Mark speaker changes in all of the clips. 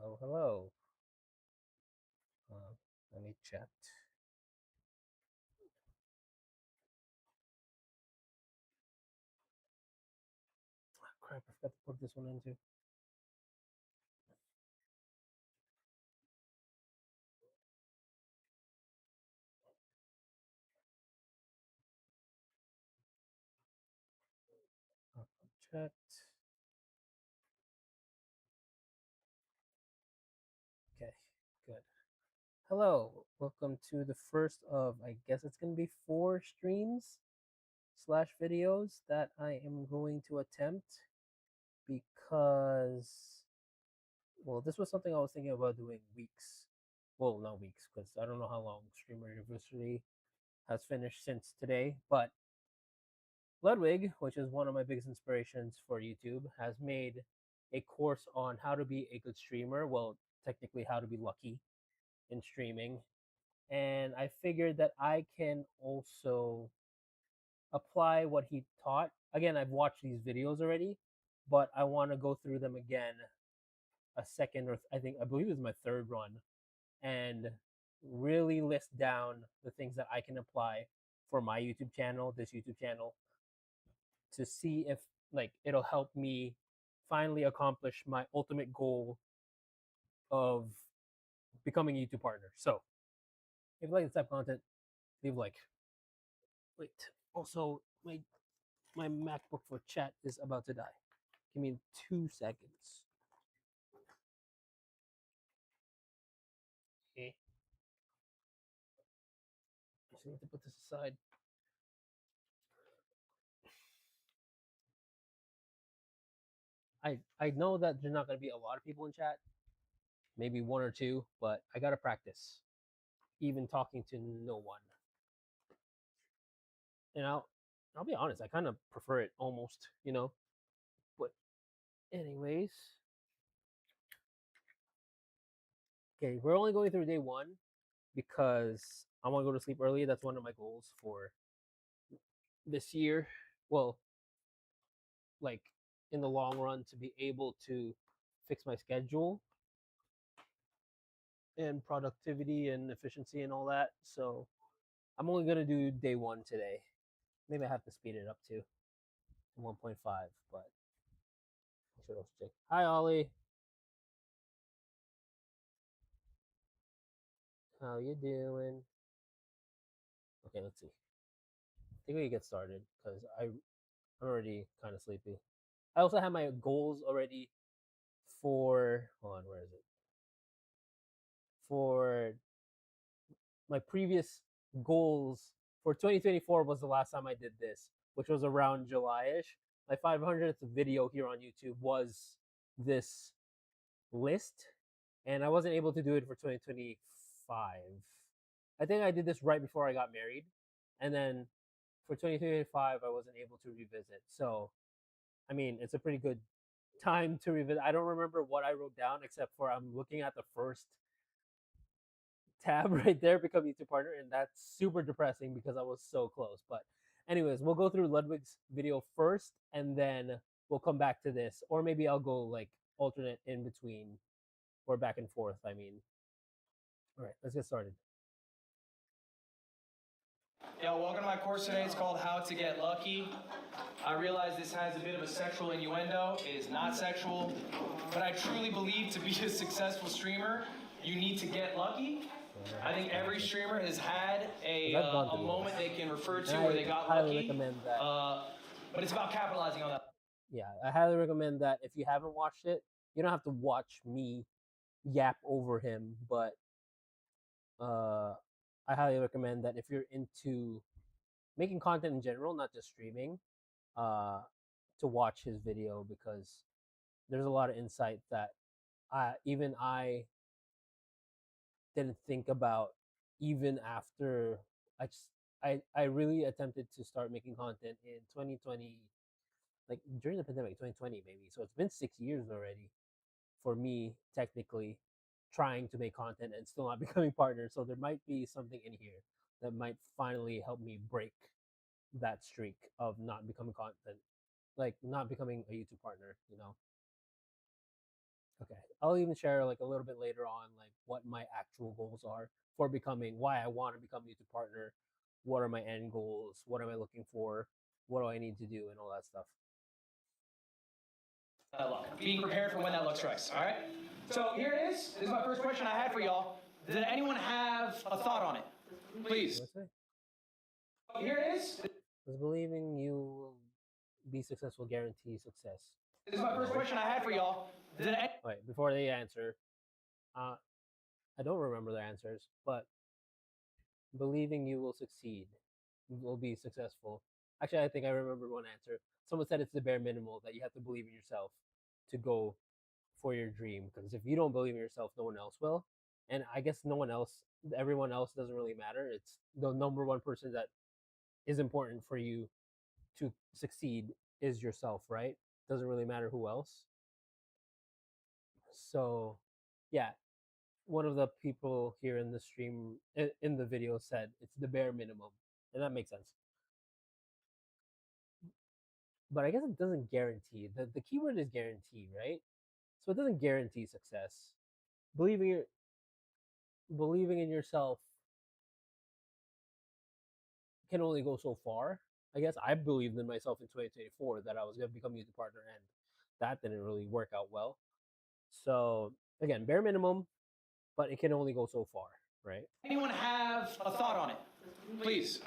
Speaker 1: Oh, hello. Uh, Let me check. Ah, crap, I forgot to put this one into. Checked. Okay, good. Hello, welcome to the first of, I guess it's going to be 4 streams slash videos that I am going to attempt because, well, this was something I was thinking about doing weeks. Well, not weeks, because I don't know how long Streamer University has finished since today, but Ludwig, which is one of my biggest inspirations for YouTube, has made a course on how to be a good streamer. Well, technically, how to be lucky in streaming. And I figured that I can also apply what he taught. Again, I've watched these videos already, but I want to go through them again a second, or I believe it's my third run, and really list down the things that I can apply for my YouTube channel, this YouTube channel, to see if like it'll help me finally accomplish my ultimate goal of becoming a YouTube partner. So if you like this type of content, leave a like. Wait. Also, my MacBook for chat is about to die. Give me 2 seconds. Okay. I just need to put this aside. I know that there's not gonna be a lot of people in chat, maybe one or two, but I gotta practice. Even talking to no one. And I'll be honest, I kind of prefer it almost. But anyways, okay, we're only going through day one because I want to go to sleep early. That's one of my goals for this year. Well, like in the long run, to be able to fix my schedule and productivity and efficiency and all that. So I'm only gonna do day one today. Maybe I have to speed it up to 1.5, but I should also check. Hi, Ollie. How you doing? Okay, let's see. I think we can get started because I'm already kind of sleepy. I also have my goals already for. Hold on, where is it? For my previous goals for 2024 was the last time I did this, which was around July-ish. My 500th video here on YouTube was this list, and I wasn't able to do it for 2025. I think I did this right before I got married, and then for 2025 I wasn't able to revisit. So, I mean, it's a pretty good time to revisit. I don't remember what I wrote down except for I'm looking at the first tab right there, become YouTube partner, and that's super depressing because I was so close. But anyways, we'll go through Ludwig's video first, and then we'll come back to this, or maybe I'll go like alternate in between or back and forth. I mean, all right, let's get started.
Speaker 2: Yeah, welcome to my course today. It's called How to Get Lucky. I realize this has a bit of a sexual innuendo. It is not sexual, but I truly believe to be a successful streamer, you need to get lucky. I think every streamer has had a moment they can refer to where they got
Speaker 1: highly
Speaker 2: lucky.
Speaker 1: recommend that.
Speaker 2: But it's about capitalizing on that.
Speaker 1: Yeah, I highly recommend that if you haven't watched it, you don't have to watch me yap over him, but uh, I highly recommend that if you're into making content in general, not just streaming, uh, to watch his video because there's a lot of insight that even I didn't think about even after I just I really attempted to start making content in 2020, like during the pandemic, 2020 maybe. So it's been 6 years already for me technically trying to make content and still not becoming partner. So there might be something in here that might finally help me break that streak of not becoming content, like not becoming a YouTube partner. Okay. I'll even share like a little bit later on like what my actual goals are for becoming why I want to become YouTube partner. What are my end goals? What am I looking for? What do I need to do and all that stuff.
Speaker 2: Luck. Being prepared for when that luck strikes. All right. So here it is. This is my first question I had for y'all. Did anyone have a thought on it? Please. Here it is.
Speaker 1: Does believing you will be successful guarantee success?
Speaker 2: This is my first question I had for y'all.
Speaker 1: Wait, before they answer, I don't remember their answers, but believing you will succeed, will be successful. Actually, I think I remember one answer. Someone said it's the bare minimal that you have to believe in yourself to go for your dream. Because if you don't believe in yourself, no one else will. And I guess no one else, everyone else doesn't really matter. It's the number one person that is important for you to succeed is yourself, right? Doesn't really matter who else. So, yeah, one of the people here in the stream in the video said it's the bare minimum, and that makes sense. But I guess it doesn't guarantee. The keyword is guarantee, right? So it doesn't guarantee success. Believing in yourself can only go so far. I guess I believed in myself in 2024 that I was going to become a music partner, and that didn't really work out well. So again, bare minimum, but it can only go so far, right?
Speaker 2: Anyone have a thought on it? Please.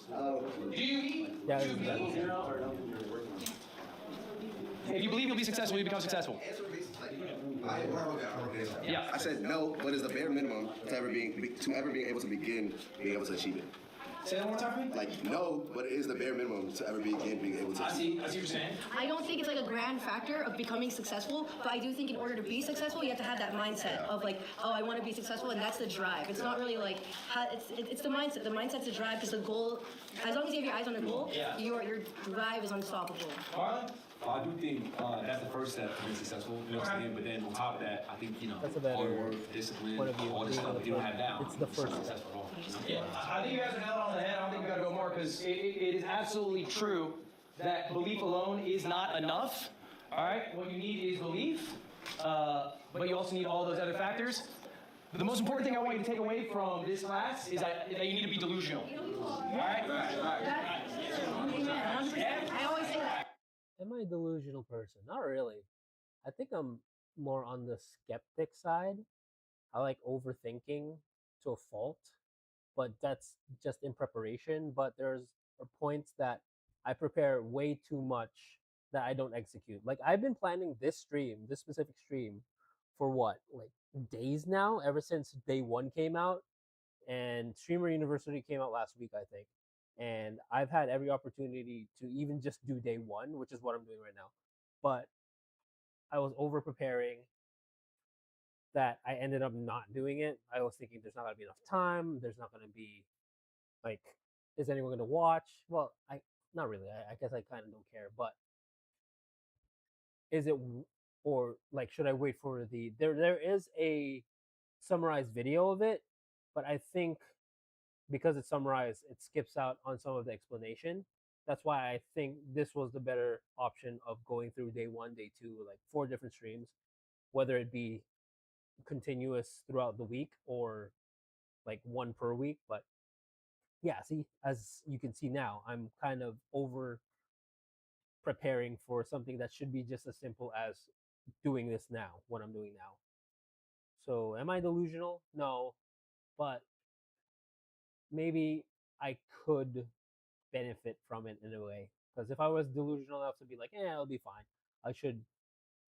Speaker 2: Do you?
Speaker 1: Yeah.
Speaker 2: If you believe you'll be successful, you become successful.
Speaker 3: Yeah. I said no, but it's the bare minimum to ever being able to begin being able to achieve it.
Speaker 2: Say that one more time for me?
Speaker 3: Like no, but it is the bare minimum to ever begin being able to.
Speaker 2: I see what you're saying.
Speaker 4: I don't think it's like a grand factor of becoming successful, but I do think in order to be successful, you have to have that mindset of like, oh, I want to be successful, and that's the drive. It's not really like it's the mindset. The mindset's the drive because the goal. As long as you have your eyes on the goal, your drive is unstoppable.
Speaker 2: Marlon?
Speaker 5: I do think that's the first step to being successful, you know what I'm saying? But then on top of that, I think,
Speaker 1: that's a better
Speaker 5: hard work, discipline,
Speaker 1: point of view.
Speaker 5: all this stuff, if you don't have down,
Speaker 1: It's the first
Speaker 5: not
Speaker 1: step.
Speaker 5: successful at all.
Speaker 2: Yeah, I think you guys are nailed on the head. I don't think we gotta go more because it is absolutely true that belief alone is not enough. All right, what you need is belief, but you also need all those other factors. But the most important thing I want you to take away from this class is that you need to be delusional. All right?
Speaker 4: I always say that.
Speaker 1: Am I a delusional person? Not really. I think I'm more on the skeptic side. I like overthinking to a fault, but that's just in preparation. But there's points that I prepare way too much that I don't execute. Like I've been planning this specific stream, for what, like days now, ever since day one came out, and Streamer University came out last week, I think. And I've had every opportunity to even just do day one, which is what I'm doing right now. But I was over preparing that I ended up not doing it. I was thinking there's not gonna be enough time. There's not gonna be like, is anyone gonna watch? Well, not really. I guess I kind of don't care. But is it, or like should I wait for there is a summarized video of it, but I think because it's summarized, it skips out on some of the explanation. That's why I think this was the better option of going through day one, day two, like 4 different streams, whether it be continuous throughout the week or like 1 per week. But yeah, see, as you can see now, I'm kind of over preparing for something that should be just as simple as doing this now, what I'm doing now. So am I delusional? No, but maybe I could benefit from it in a way. Because if I was delusional enough to be like, it'll be fine. I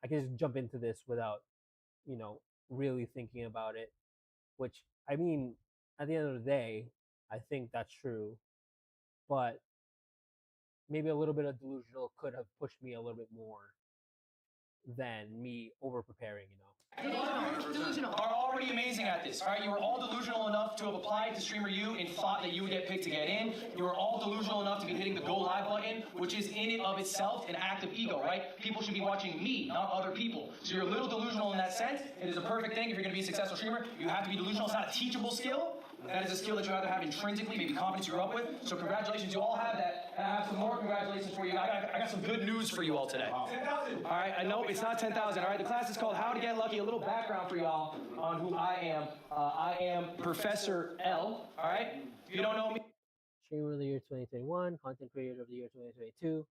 Speaker 1: can just jump into this without, really thinking about it. Which, I mean, at the end of the day, I think that's true. But maybe a little bit of delusional could have pushed me a little bit more than me over preparing,
Speaker 2: Delusional. Are already amazing at this. All right, you were all delusional enough to have applied to Streamer U and thought that you would get picked to get in. You were all delusional enough to be hitting the go live button, which is in and of itself an act of ego, right? People should be watching me, not other people. So you're a little delusional in that sense. It is a perfect thing if you're going to be a successful streamer. You have to be delusional. It's not a teachable skill. That is a skill that you either have intrinsically, maybe confidence you grew up with. So congratulations, you all have that. And I have some more congratulations for you. I got some good news for you all today. 10,000. All right, I know it's not 10,000. All right, the class is called How to Get Lucky. A little background for y'all on who I am. I am Professor L. All right, if you don't know me.
Speaker 1: Streamer of the year 2021, content creator of the year 2022,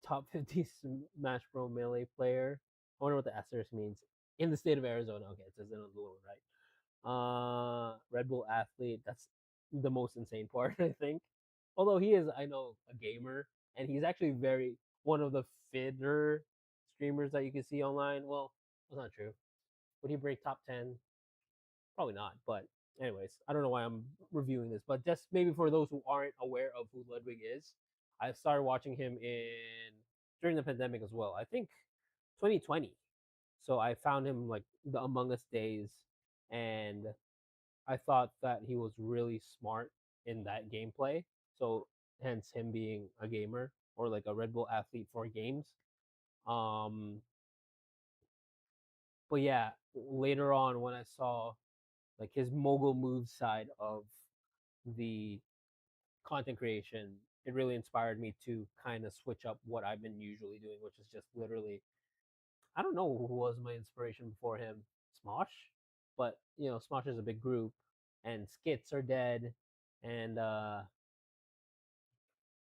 Speaker 1: top 50 Smash Bros. Melee player. I wonder what the asterisk means. In the state of Arizona. Okay, it says it on the lower right. Red Bull athlete. That's the most insane part, I think. Although he is, I know, a gamer, and he's actually one of the fitter streamers that you can see online. Well, that's not true. Would he break top 10? Probably not. But anyways, I don't know why I'm reviewing this, but just maybe for those who aren't aware of who Ludwig is, I started watching him during the pandemic as well. I think 2020. So I found him like the Among Us days, and I thought that he was really smart in that gameplay. So hence him being a gamer or like a Red Bull athlete for games. But yeah, later on when I saw like his mogul move side of the content creation, it really inspired me to kind of switch up what I've been usually doing, which is just literally, I don't know who was my inspiration before him, Smosh, but you know, Smosh is a big group, and skits are dead, and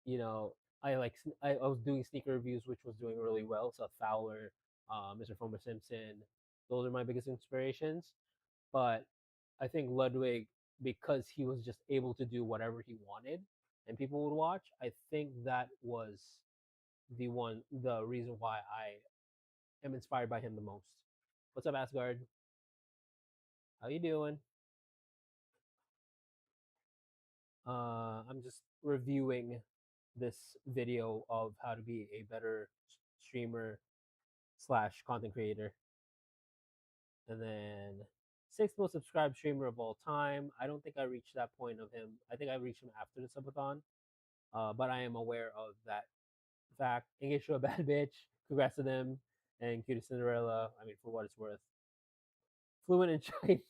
Speaker 1: you know, I was doing sneaker reviews, which was doing really well. Seth Fowler, Mr. Fomer Simpson, those are my biggest inspirations. But I think Ludwig, because he was just able to do whatever he wanted, and people would watch. I think that was the reason why I am inspired by him the most. What's up, Asgard? How you doing? I'm just reviewing this video of how to be a better streamer slash content creator. And then sixth most subscribed streamer of all time. I don't think I reached that point of him. I think I reached him after the subathon. But I am aware of that fact. Engage to a bad bitch. Congrats to them. And Cutie Cinderella. I mean, for what it's worth. Fluent in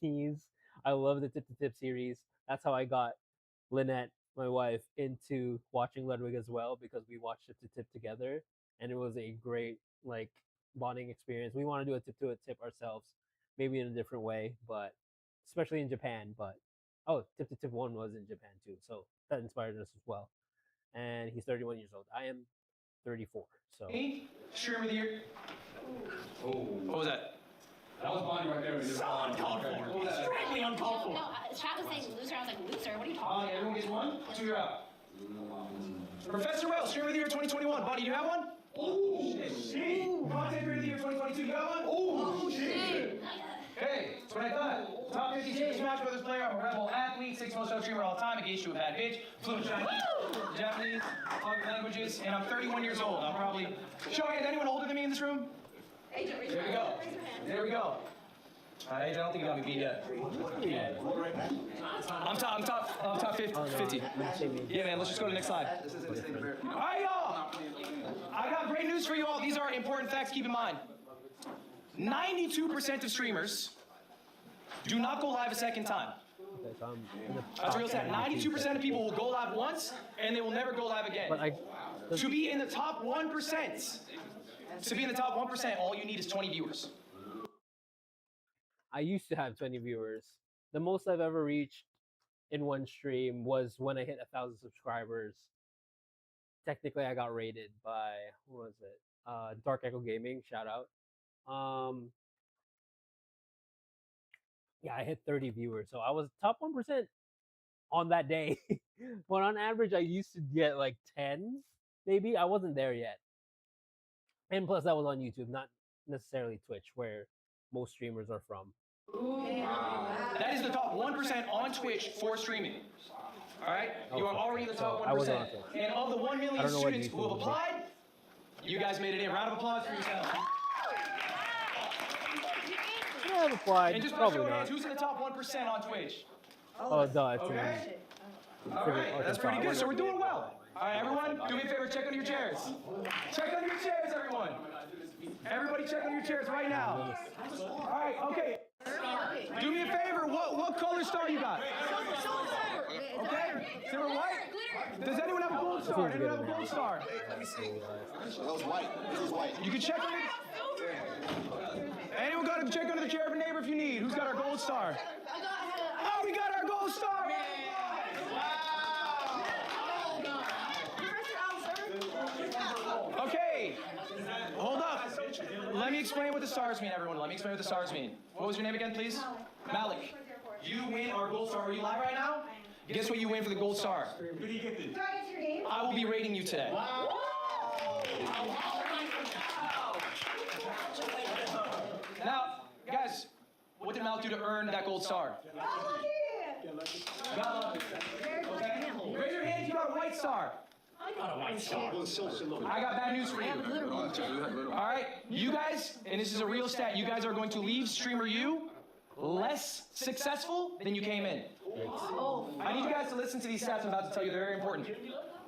Speaker 1: Chinese. I love the Tip to Tip series. That's how I got Lynette, my wife, into watching Ludwig as well, because we watched Tip to Tip together, and it was a great like bonding experience. We want to do a Tip to a Tip ourselves, maybe in a different way, but especially in Japan. But Tip to Tip 1 was in Japan too, so that inspired us as well. And he's 31 years old. I am 34. So
Speaker 2: Streamer of the year. Oh, what was that?
Speaker 5: That was Bonnie right there.
Speaker 2: So uncalled for. What was that? Extremely uncalled for.
Speaker 6: No, chat was saying loser. I was like, loser? What are you talking about?
Speaker 2: Everyone gets one? 2, you're out. Professor Wells, Streamer of the Year 2021. Bonnie, do you have one? Oh, shit. Content Creator of the Year 2022. You got one? Oh, shit. Hey, that's what I thought. Top 50 Super Smash Brothers player. I'm a Red Bull athlete. 6th most dope streamer of all time. Engaged to a bad bitch. Fluent Chinese, Japanese, other languages. And I'm 31 years old. I'm probably... Show me, is anyone older than me in this room? There we go. There we go. I don't think you got me beat yet. I'm top 50. Yeah, man, let's just go to the next slide. All right, y'all. I got great news for you all. These are important facts, keep in mind. 92% of streamers do not go live a second time. That's a real stat. 92% of people will go live once, and they will never go live again. To be in the top 1%, all you need is 20 viewers.
Speaker 1: I used to have 20 viewers. The most I've ever reached in one stream was when I hit 1,000 subscribers. Technically, I got rated by, what was it? Dark Echo Gaming, shout out. Yeah, I hit 30 viewers. So I was top 1% on that day. But on average, I used to get like 10s, maybe. I wasn't there yet. And plus, that was on YouTube, not necessarily Twitch, where most streamers are from.
Speaker 2: That is the top 1% on Twitch for streaming. All right? You are already in the top 1%. And of the 1 million students who have applied, you guys made it in. Round of applause for yourselves.
Speaker 1: Yeah, I've applied.
Speaker 2: And just by show of hands, who's in the top 1% on Twitch?
Speaker 1: Oh, duh. It's
Speaker 2: okay. All right, that's pretty good. So we're doing well. All right, everyone, do me a favor, check under your chairs. Check under your chairs, everyone. Everybody check under your chairs right now. All right, okay. Do me a favor. What color star you got? Okay. Silver, white. Does anyone have a gold star? Anyone have a gold star?
Speaker 3: Let me see. That was white. This is white.
Speaker 2: You can check on it. Anyone got to check under the chair of a neighbor if you need. Who's got our gold star? Oh, we got our gold star. Okay. Hold up. Let me explain what the stars mean, everyone. Let me explain what the stars mean. What was your name again, please? Malik. You win our gold star. Are you live right now? Guess what you win for the gold star?
Speaker 6: Do I get your name?
Speaker 2: I will be rating you today. Now, guys, what did Malik do to earn that gold star? Got lucky. Okay. Raise your hand if you got a white star. I got bad news for you. All right, you guys, and this is a real stat, you guys are going to leave Streamer U less successful than you came in. I need you guys to listen to these stats I'm about to tell you. They're very important.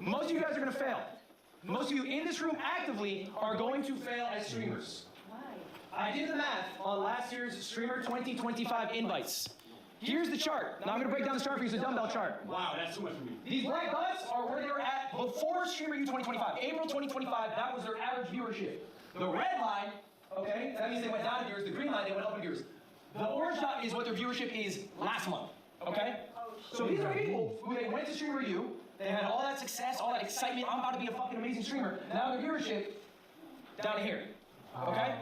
Speaker 2: Most of you guys are going to fail. Most of you in this room actively are going to fail as streamers. I did the math on last year's Streamer 2025 invites. Here's the chart. Now I'm going to break down the chart for you. It's a dumbbell chart.
Speaker 5: Wow, that's too much for me.
Speaker 2: These black dots are where they were at before Streamer U 2025. April 2025, that was their average viewership. The red line, okay, that means they went down in viewers. The green line, they went up in viewers. The orange dot is what their viewership is last month, okay? So these are people who they went to Streamer U, they had all that success, all that excitement, I'm about to be a fucking amazing streamer. Now their viewership, down here, okay?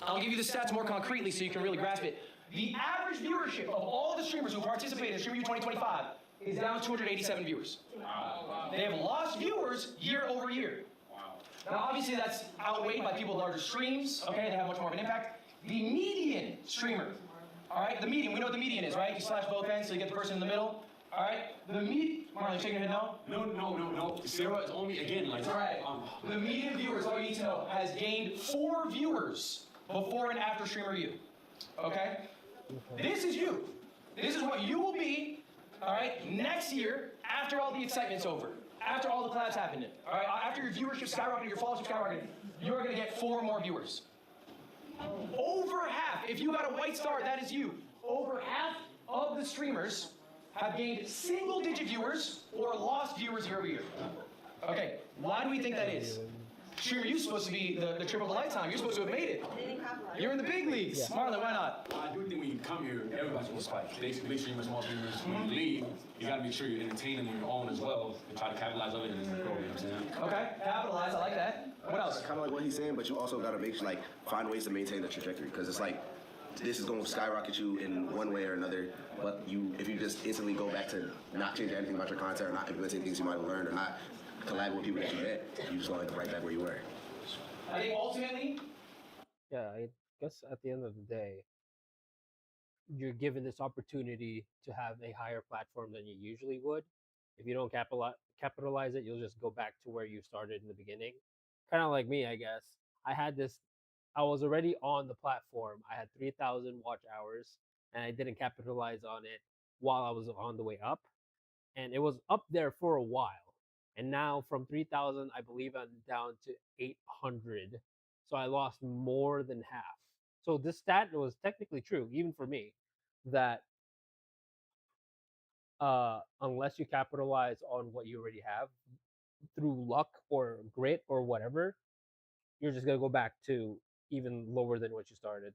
Speaker 2: I'll give you the stats more concretely so you can really grasp it. The average viewership of all the streamers who participated in Streamer U 2025 is down to 287 viewers. They have lost viewers year over year. Now, obviously, that's outweighed by people with larger streams, okay? They have much more of an impact. The median streamer, all right? The median, we know what the median is, right? You slash both ends so you get the person in the middle, all right? The Marlon, you shaking your head no?
Speaker 5: No. Sarah is only, again, like...
Speaker 2: All right. The median viewers, all you need to know, has gained 4 viewers before and after Streamer U, okay? This is you. This is what you will be, all right, next year after all the excitement's over, after all the collabs happened, all right, after your viewership skyrocketed, your followership skyrocketed, you're going to get 4 more viewers. Over half, if you got a white star, that is you. Over half of the streamers have gained single-digit viewers or lost viewers year over year. Okay, why do we think that is? Streamer, you're supposed to be the triple of a lifetime. You're supposed to have made it. You're in the big leagues. Yeah. Marlon, why not?
Speaker 5: I do think when you come here, everybody's going to spike. Big streamers, small streamers. When you leave, you got to make sure you're entertaining on your own as well and try to capitalize on it and grow, you know what I'm saying?
Speaker 2: Okay, capitalize. I like that. What else?
Speaker 3: Kind of like what he's saying, but you also got to make like find ways to maintain the trajectory because it's like this is going to skyrocket you in one way or another. But if you just instantly go back to not changing anything about your content or not implementing things you might have learned or not collab with people that you met, you just want to right back where you were.
Speaker 2: I think ultimately,
Speaker 1: Yeah, I guess at the end of the day, you're given this opportunity to have a higher platform than you usually would. If you don't capitalize it, you'll just go back to where you started in the beginning. Kind of like me, I guess. I was already on the platform. I had 3,000 watch hours, and I didn't capitalize on it while I was on the way up. And it was up there for a while. And now from 3,000, I believe I'm down to 800. So I lost more than half. So this stat was technically true, even for me, that unless you capitalize on what you already have through luck or grit or whatever, you're just going to go back to even lower than what you started.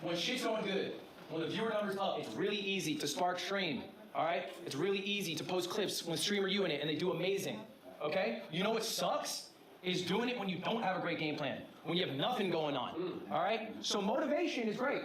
Speaker 2: when shit's going good, when the viewer number's up, it's really easy to spark stream. All right? It's really easy to post clips with Streamer U in it, and they do amazing. Okay? You know what sucks? Is doing it when you don't have a great game plan, when you have nothing going on. All right? So motivation is great,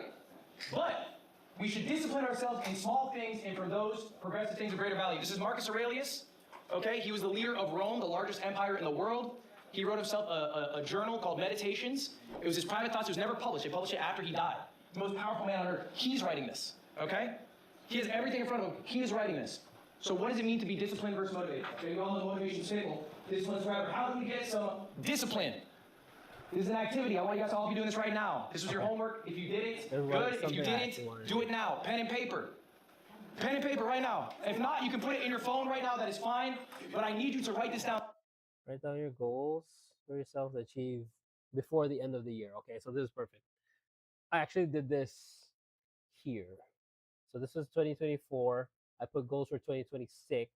Speaker 2: but we should discipline ourselves in small things and for those progressive things of greater value. This is Marcus Aurelius. Okay? He was the leader of Rome, the largest empire in the world. He wrote himself a journal called Meditations. It was his private thoughts. It was never published. They published it after he died. The most powerful man on earth. He's writing this. Okay? He has everything in front of him. He is writing this. So what does it mean to be disciplined versus motivated? Okay, you all know motivation is fickle. Discipline is forever. How do we get some discipline? This is an activity. I want you guys to all be doing this right now. This was your homework. If you did it, good. If you didn't, do it now. Pen and paper. Pen and paper right now. If not, you can put it in your phone right now. That is fine. But I need you to write this down.
Speaker 1: Write down your goals for yourself to achieve before the end of the year. Okay, so this is perfect. I actually did this here. So this is 2024. I put goals for 2026.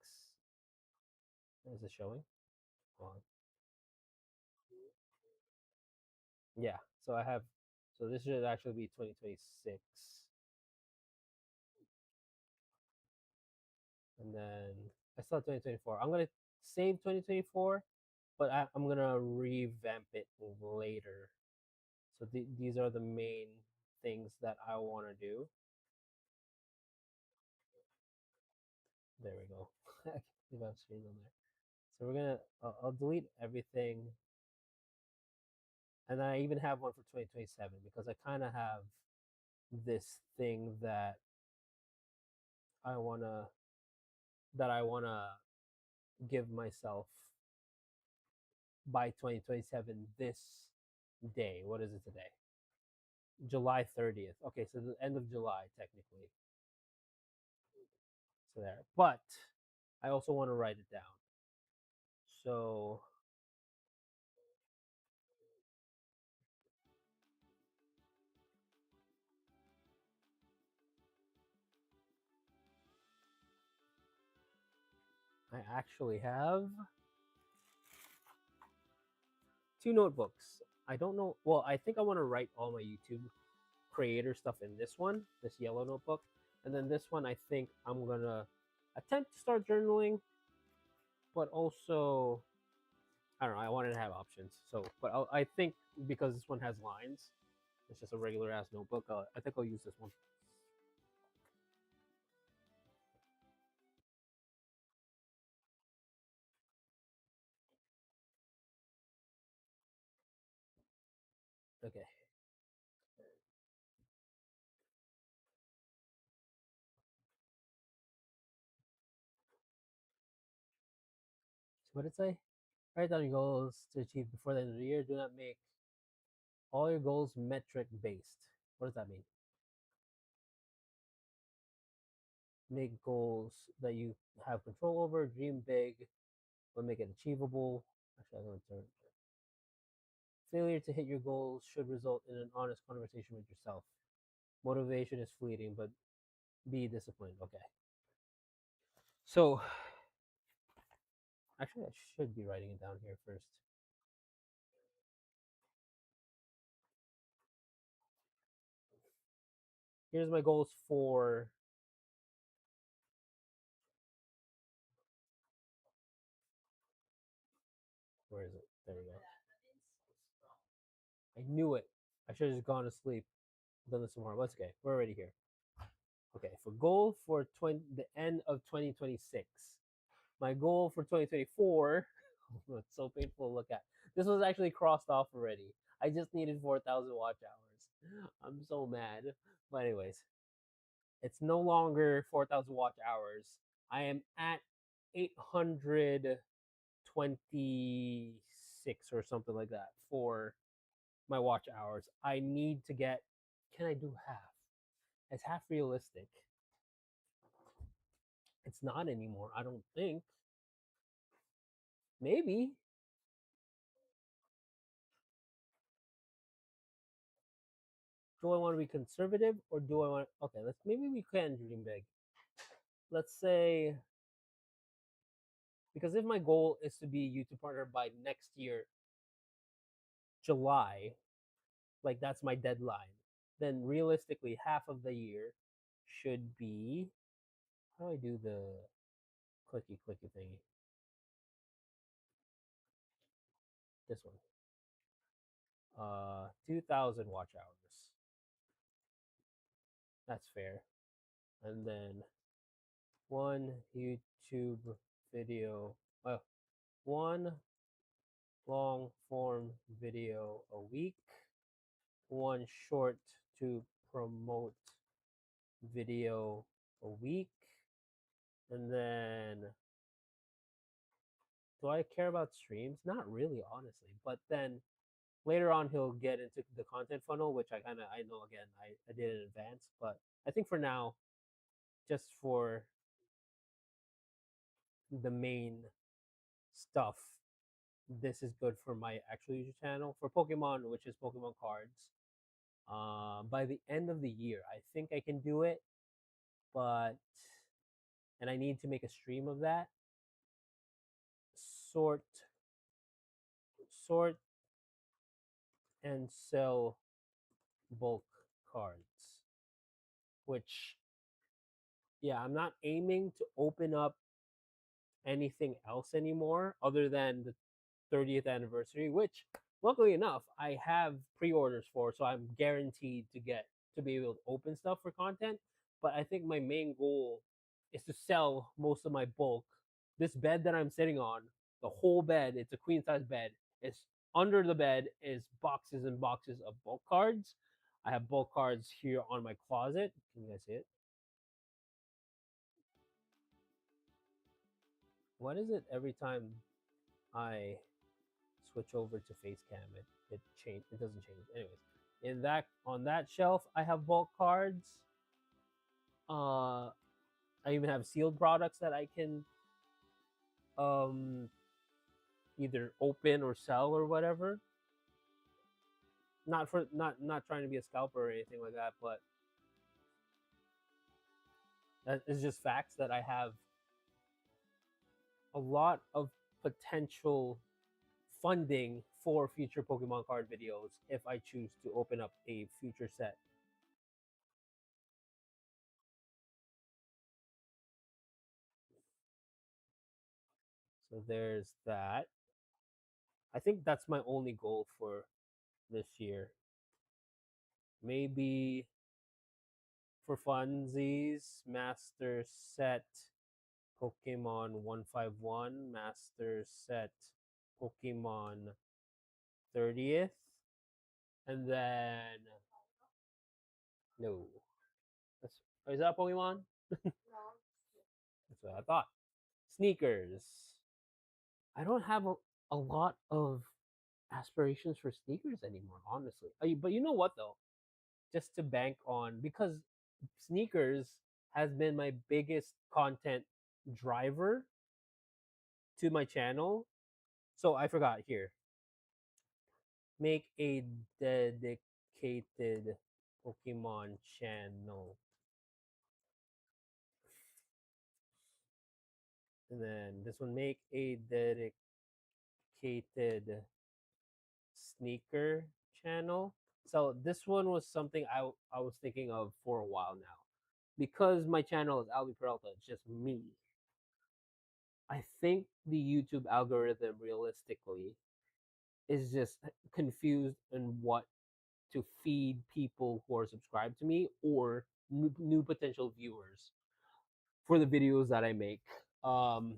Speaker 1: Is it showing? Hold on. Yeah. So I have. So this should actually be 2026. And then I still have 2024. I'm gonna save 2024, but I'm gonna revamp it later. So these are the main things that I want to do. There we go. I can't believe I'm straight on there. So we're gonna. I'll delete everything, and I even have one for 2027 because I kind of have this thing I wanna I wanna give myself by 2027 this day. What is it today? July 30th. Okay, so the end of July technically. So there. But I also want to write it down. So I actually have two notebooks. I don't know. Well, I think I want to write all my YouTube creator stuff in this one, this yellow notebook. And then this one, I think I'm going to attempt to start journaling, but also, I don't know, I wanted to have options. So, but I think because this one has lines, it's just a regular ass notebook. I think I'll use this one. Okay. So what did it say? Write down your goals to achieve before the end of the year. Do not make all your goals metric based. What does that mean? Make goals that you have control over. Dream big, but make it achievable. Actually, I'm going to turn. Failure to hit your goals should result in an honest conversation with yourself. Motivation is fleeting, but be disciplined. Okay. So, actually, I should be writing it down here first. Here's my goals for where is it? There we go. I knew it. I should have just gone to sleep. Done this tomorrow. But it's okay. We're already here. Okay, for goal for the end of 2026. My goal for 2024. It's so painful to look at. This was actually crossed off already. I just needed 4,000 watch hours. I'm so mad. But anyways, it's no longer 4,000 watch hours. I am at 826 or something like that for my watch hours. I need to get. Can I do half? Is half realistic? It's not anymore. I don't think. Maybe. Do I want to be conservative or do I want? Okay, let's maybe we can dream big. Let's say because if my goal is to be a YouTube partner by next year, July, like that's my deadline, then realistically half of the year should be. How do I do the clicky thingy? This one. 2,000 watch hours. That's fair. And then one YouTube video, one long form video a week, one short to promote video a week, and then do I care about streams? Not really, honestly. But then later on, he'll get into the content funnel, which I know again I did in advance. But I think for now, just for the main stuff, this is good for my actual YouTube channel for Pokemon, which is Pokemon cards. by the end of the year. I think I can do it, but and I need to make a stream of that. Sort, sort, and sell bulk cards. Which, yeah, I'm not aiming to open up anything else anymore other than the 30th anniversary, which luckily enough I have pre-orders for, so I'm guaranteed to be able to open stuff for content. But I think my main goal is to sell most of my bulk. This bed that I'm sitting on, the whole bed, it's a queen size bed. It's under the bed is boxes and boxes of bulk cards. I have bulk cards here on my closet. Can you guys see it? What is it every time I switch over to face cam it doesn't change. Anyways, in that on that shelf I have bulk cards. uh I even have sealed products that I can um either open or sell or whatever. Not trying to be a scalper or anything like that, but that is just facts that I have a lot of potential funding for future Pokemon card videos if I choose to open up a future set. So there's that. I think that's my only goal for this year. Maybe for funsies, Master Set Pokemon 151, Master Set Pokemon 30th, and then no. That's, is that Pokemon? That's what I thought. Sneakers. I don't have a lot of aspirations for sneakers anymore, honestly. But you know what though? Just to bank on, because sneakers has been my biggest content driver to my channel. So I forgot here. Make a dedicated Pokemon channel. And then this one, make a dedicated sneaker channel. So this one was something I was thinking of for a while now. Because my channel is Albi Peralta, it's just me. I think the YouTube algorithm realistically is just confused in what to feed people who are subscribed to me or new potential viewers for the videos that I make. Um,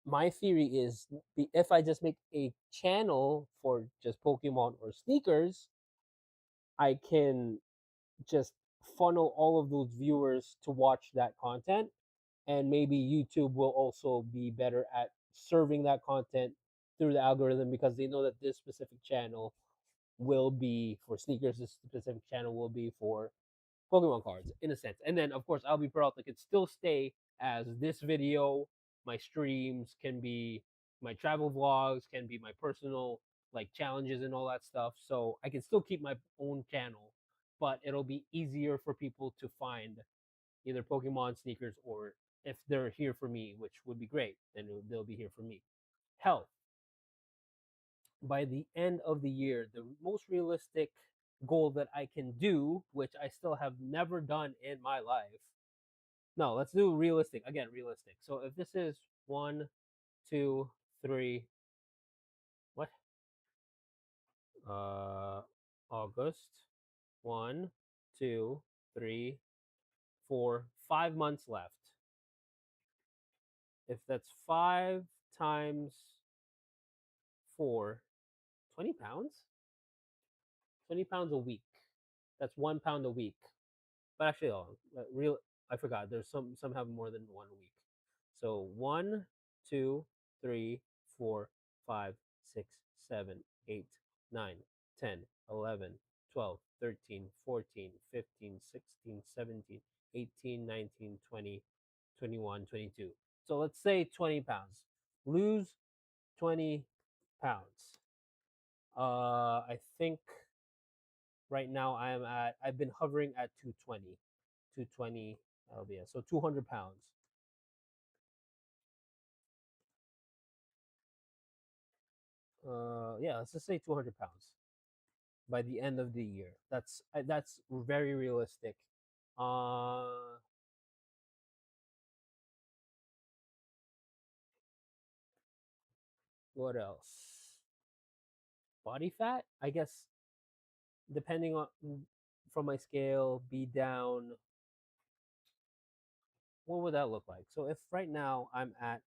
Speaker 1: my theory is if I just make a channel for just Pokemon or sneakers, I can just funnel all of those viewers to watch that content, and maybe YouTube will also be better at serving that content through the algorithm because they know that this specific channel will be for sneakers, this specific channel will be for Pokemon cards in a sense. And then of course Albi Peralta could still stay as this video, my streams can be my travel vlogs, can be my personal like challenges and all that stuff. So I can still keep my own channel, but it'll be easier for people to find either Pokemon sneakers or if they're here for me, which would be great, then they'll be here for me. Health. By the end of the year, the most realistic goal that I can do, which I still have never done in my life. No, let's do realistic. Again, realistic. So if this is 1, 2, 3, what? August. 1, 2, 3, 4, 5 months left. If that's 5 times 4, 20 pounds? 20 pounds a week. That's 1 pound a week. But actually, real, I forgot. There's some have more than 1 week. So 1, 2, 3, 4, 5, 6, 7, 8, 9, 10, 11, 12, 13, 14, 15, 16, 17, 18, 19, 20, 21, 22. So let's say 20 pounds. Lose 20 pounds. I think Right now, I've been hovering at 220, 220 lbs, so 200 pounds. Yeah, let's just say 200 pounds by the end of the year. That's very realistic. Uh, what else? Body fat, I guess, depending on from my scale, be down. What would that look like? So if right now I'm at,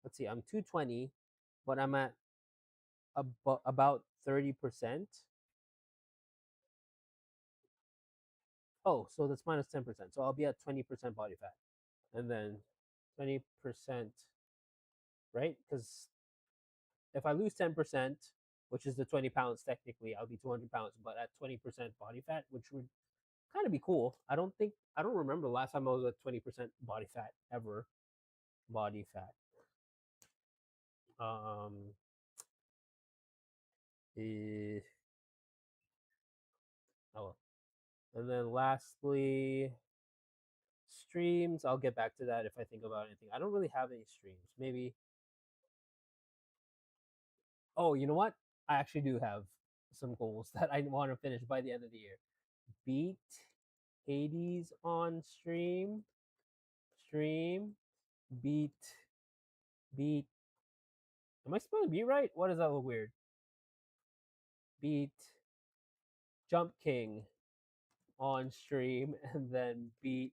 Speaker 1: let's see, I'm 220, but I'm at about 30%. Oh, so that's minus 10%. So I'll be at 20% body fat. And then 20%, right? Because if I lose 10%, which is the 20 pounds technically, I'll be 200 pounds, but at 20% body fat, which would kind of be cool. I don't remember the last time I was at 20% body fat ever. Body fat. Um, eh, oh, and then lastly, streams. I'll get back to that if I think about anything. I don't really have any streams. Maybe. Oh, you know what? I actually do have some goals that I want to finish by the end of the year. Beat Hades on stream, beat, beat. Am I spelling beat right? What does that look weird? Beat Jump King on stream, and then beat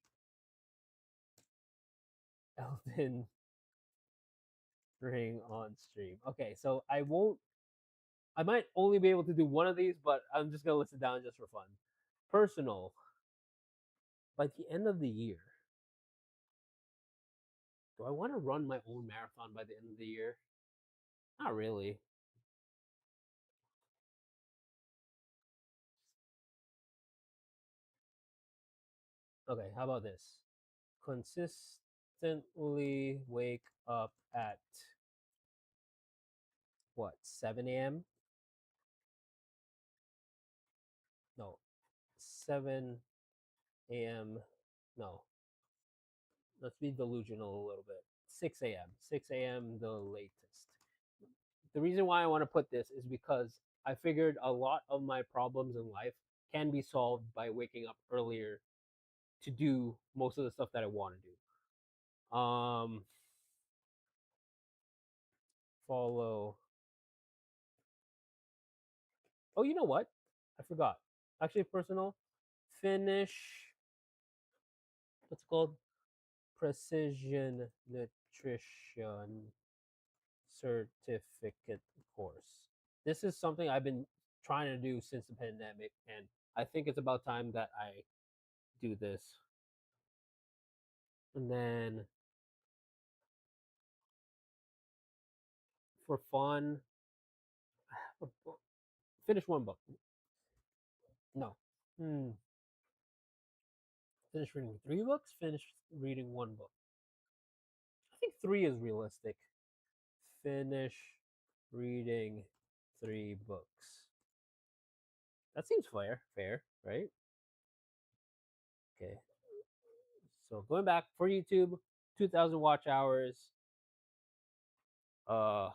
Speaker 1: Elden Ring on stream. Okay, so I might only be able to do one of these, but I'm just gonna list it down just for fun. Personal. By the end of the year, do I want to run my own marathon by the end of the year? Not really. Okay, how about this? Consistently wake up at what, 7 a.m.? No, 7 a.m. No, let's be delusional a little bit. 6 a.m. 6 a.m. the latest. The reason why I want to put this is because I figured a lot of my problems in life can be solved by waking up earlier to do most of the stuff that I want to do. Follow. Oh, you know what? I forgot. Actually, personal. Finish. What's it called? Precision Nutrition Certificate course. This is something I've been trying to do since the pandemic, and I think it's about time that I do this. And then for fun, finish one book. No. Finish reading 3 books, finish reading one book. I think three is realistic. Finish reading 3 books. That seems fair, right? Okay. So going back for YouTube, 2,000 watch hours. Uh,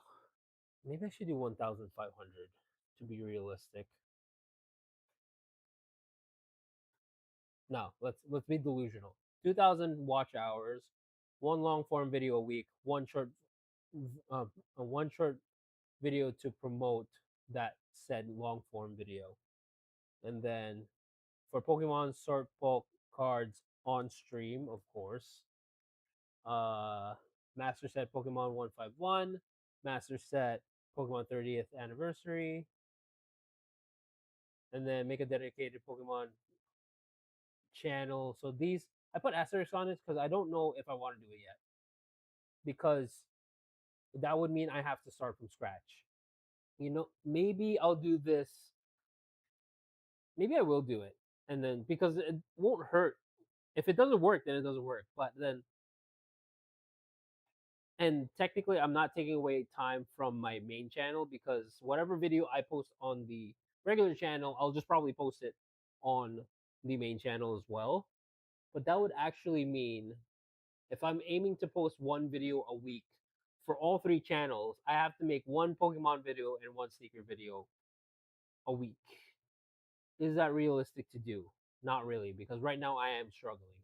Speaker 1: maybe I should do 1,500 to be realistic. No, let's be delusional. 2,000 watch hours, one long form video a week, one short video to promote that said long form video, and then for Pokemon Sword Poke cards on stream, of course. Uh, Master Set Pokemon 151, Master Set Pokemon 30th anniversary, and then make a dedicated Pokemon channel. So these, I put asterisks on this because I don't know if I want to do it yet, because that would mean I have to start from scratch. Maybe I'll do this. Maybe I will do it, and then because it won't hurt. If it doesn't work, then it doesn't work. But then, and technically, I'm not taking away time from my main channel, because whatever video I post on the regular channel, I'll just probably post it on the main channel as well. But that would actually mean if I'm aiming to post one video a week for all three channels, I have to make one Pokemon video and one sneaker video a week. Is that realistic to do? Not really, because right now I am struggling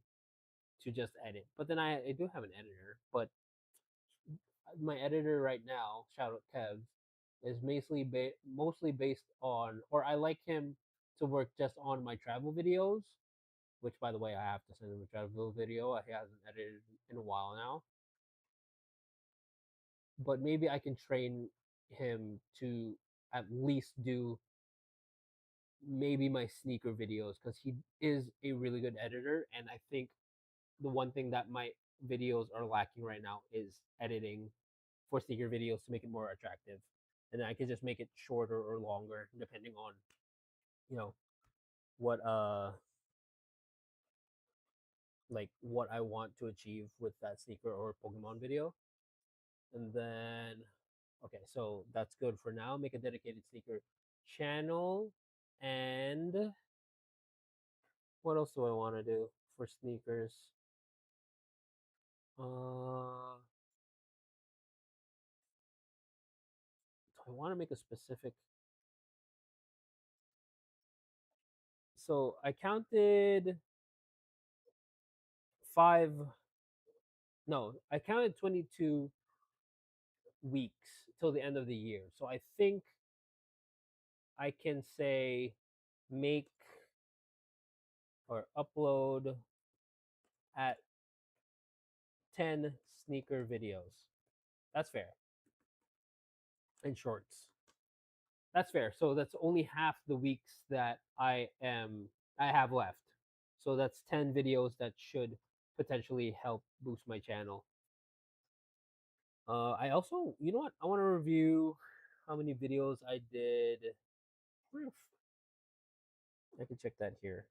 Speaker 1: to just edit. But then I do have an editor, but my editor right now, shout out Kev, is mostly based on, or I like him to work just on my travel videos, which by the way, I have to send him a travel video. He hasn't edited in a while now. But maybe I can train him to at least do maybe my sneaker videos because he is a really good editor. And I think the one thing that my videos are lacking right now is editing for sneaker videos to make it more attractive. And then I can just make it shorter or longer depending on, you know, what like what I want to achieve with that sneaker or Pokemon video. And then okay, so that's good for now. Make a dedicated sneaker channel. And what else do I want to do for sneakers? Do I want to make a specific? So I counted five. No, I counted 22 weeks till the end of the year. So I think I can say make or upload at 10 sneaker videos. That's fair. And shorts. That's fair. So that's only half the weeks that I have left. So that's 10 videos that should potentially help boost my channel. I also, you know what? I want to review how many videos I did. I can check that here.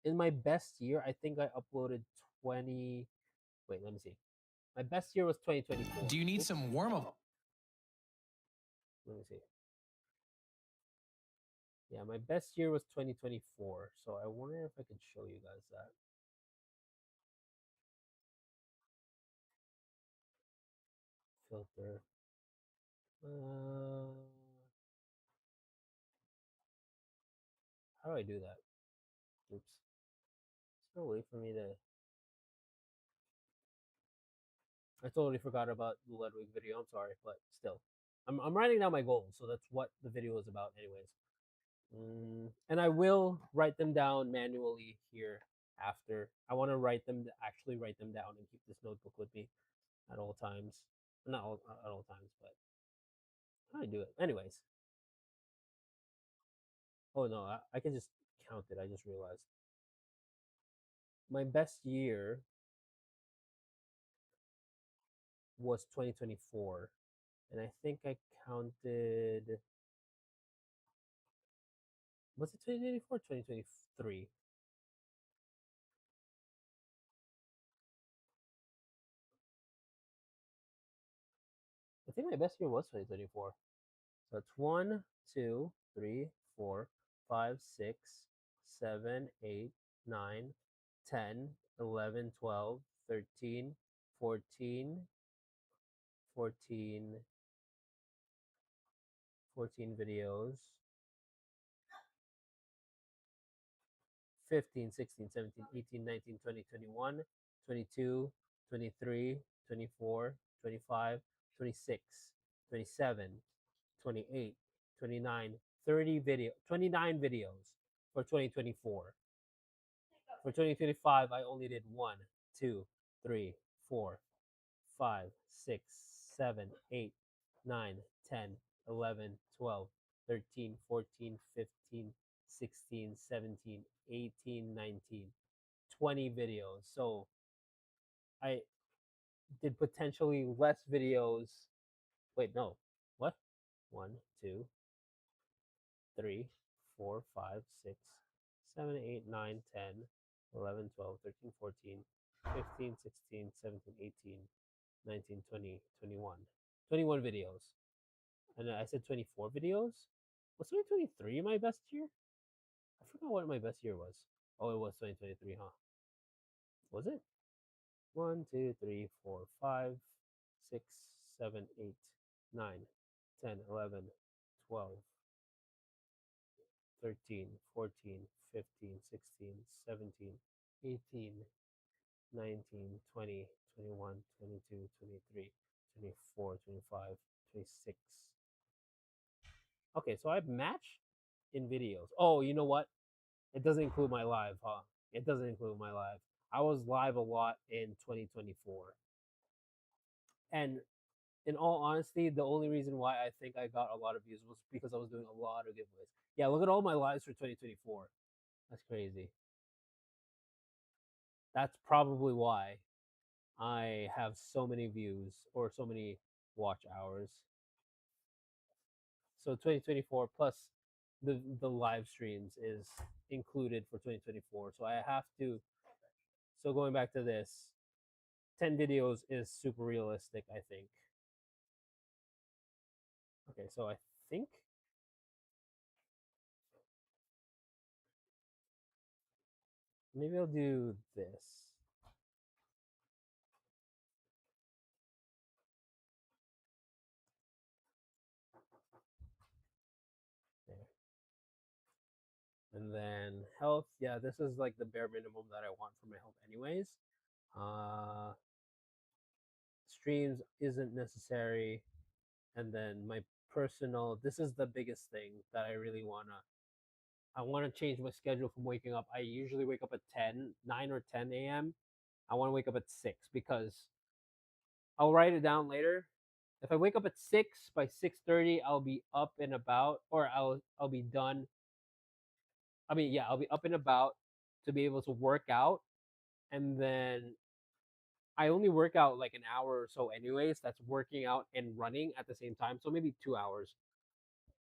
Speaker 1: In my best year, I think I uploaded 20. Wait, let me see. My best year was 2024.
Speaker 2: Do you need
Speaker 1: Oops,
Speaker 2: some warm up?
Speaker 1: let me see. Yeah, my best year was 2024. So I wonder if I can show you guys that. Filter. Uh, how do I do that? Oops. There's no way for me to. I totally forgot about the Ludwig video. I'm sorry, but still, I'm writing down my goals, so that's what the video is about, anyways. And I will write them down manually here after. I want to actually write them down and keep this notebook with me at all times. Not all, at all times, but how do I do it? Anyways. Oh no, I can just count it. I just realized my best year was 2024, and I think I counted. Was it 2024 2023? I think my best year was 2024. So it's 1, 2, 3, 4, 5, 6, 7, 8, 9, 10, 11, 12, 13, 14, 14, 14 videos, 15, 16, 17, 18, 19, 20, 21, 22, 23, 24, 25, 26, 27, 28, 29, 30 29 videos for 2024. For 2025, I only did 1, 2, 3, 4, 5, 6, 7, 8, 9, 10, 11, 12, 13, 14, 15, 16, 17, 18, 19, 20 videos. So I did potentially less videos. Wait, no. What? 1, 2, 3, 4, 5, 6, 7, 8, 9, 10, 11, 12, 13, 14, 15, 16, 17, 18, 19, 20, 21. 21 videos. And I said 24 videos. Was 2023 my best year? I forgot what my best year was. Oh, it was 2023, huh? Was it? 1, 2, 3, 4, 5, 6, 7, 8, 9, 10, 11, 12, 13, 14, 15, 16, 17, 18, 19, 20, 21, 22, 23, 24, 25, 26. Okay, so I've matched in videos. Oh, you know what? It doesn't include my live, huh? It doesn't include my live. I was live a lot in 2024. And in all honesty, the only reason why I think I got a lot of views was because I was doing a lot of giveaways. Yeah, look at all my lives for 2024. That's crazy. That's probably why I have so many views or so many watch hours. So 2024 plus the live streams is included for 2024. So I have to. So going back to this, 10 videos is super realistic, I think. Okay, so I think maybe I'll do this. There. And then health, yeah, this is like the bare minimum that I want for my health anyways. Uh Streams isn't necessary. And then my personal, this is the biggest thing that I want to change my schedule from waking up. I usually wake up at 9 or 10 a.m. I want to wake up at 6 because I'll write it down later. If I wake up at 6, by 6:30 I'll be up and about, or I'll be done. I mean, yeah, I'll be up and about to be able to work out, and then I only work out like an hour or so anyways. That's working out and running at the same time. So maybe 2 hours.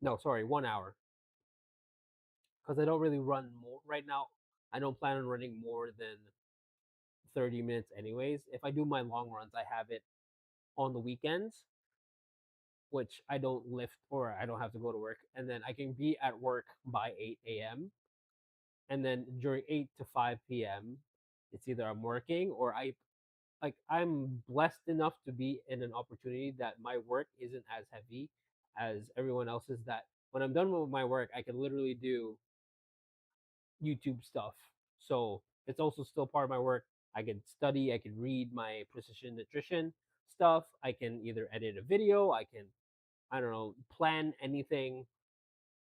Speaker 1: No, sorry, 1 hour. Cuz I don't really run more right now. I don't plan on running more than 30 minutes anyways. If I do my long runs, I have it on the weekends, which I don't lift or I don't have to go to work, and then I can be at work by 8 a.m. And then during 8 to 5 p.m., it's either I'm working or I'm blessed enough to be in an opportunity that my work isn't as heavy as everyone else's, that when I'm done with my work, I can literally do YouTube stuff. So it's also still part of my work. I can study, I can read my precision nutrition stuff. I can either edit a video, I can, I don't know, plan anything.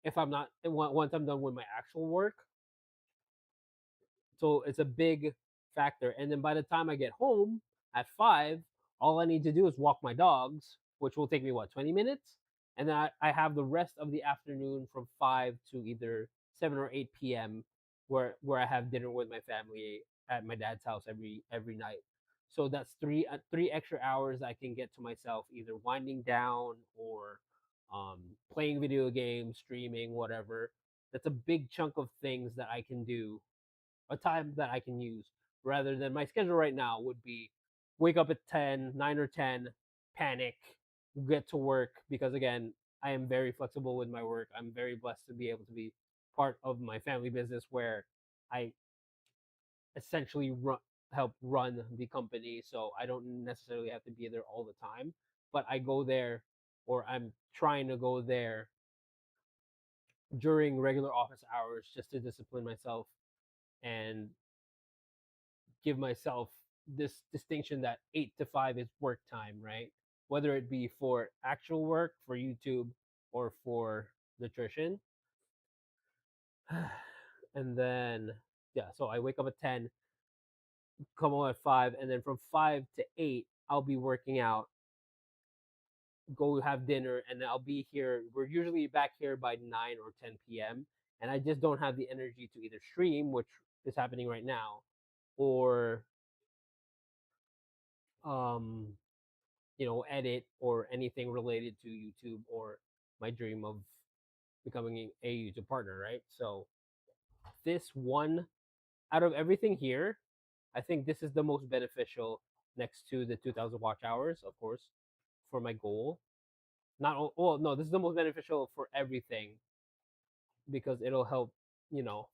Speaker 1: If I'm not, once I'm done with my actual work, so it's a big factor. And then by the time I get home at 5, all I need to do is walk my dogs, which will take me what, 20 minutes? And then I have the rest of the afternoon from 5 to either 7 or 8 p.m. where I have dinner with my family at my dad's house every night. So that's three extra hours I can get to myself, either winding down or playing video games, streaming, whatever. That's a big chunk of things that I can do, a time that I can use, rather than my schedule right now would be wake up at 10, 9 or 10, panic, get to work, because again, I am very flexible with my work. I'm very blessed to be able to be part of my family business where I essentially help run the company. So I don't necessarily have to be there all the time, but I go there, or I'm trying to go there during regular office hours just to discipline myself and give myself this distinction that 8 to 5 is work time, right? Whether it be for actual work, for YouTube, or for nutrition. And then, yeah, so I wake up at 10, come home at 5, and then from 5 to 8, I'll be working out, go have dinner, and then I'll be here. We're usually back here by 9 or 10 p.m. And I just don't have the energy to either stream, which is happening right now, or um edit or anything related to YouTube or my dream of becoming a YouTube partner, right? So this one, out of everything here, I think this is the most beneficial next to the 2,000 watch hours, of course, for my goal. Not well, no, this is the most beneficial for everything. because it'll help, you know,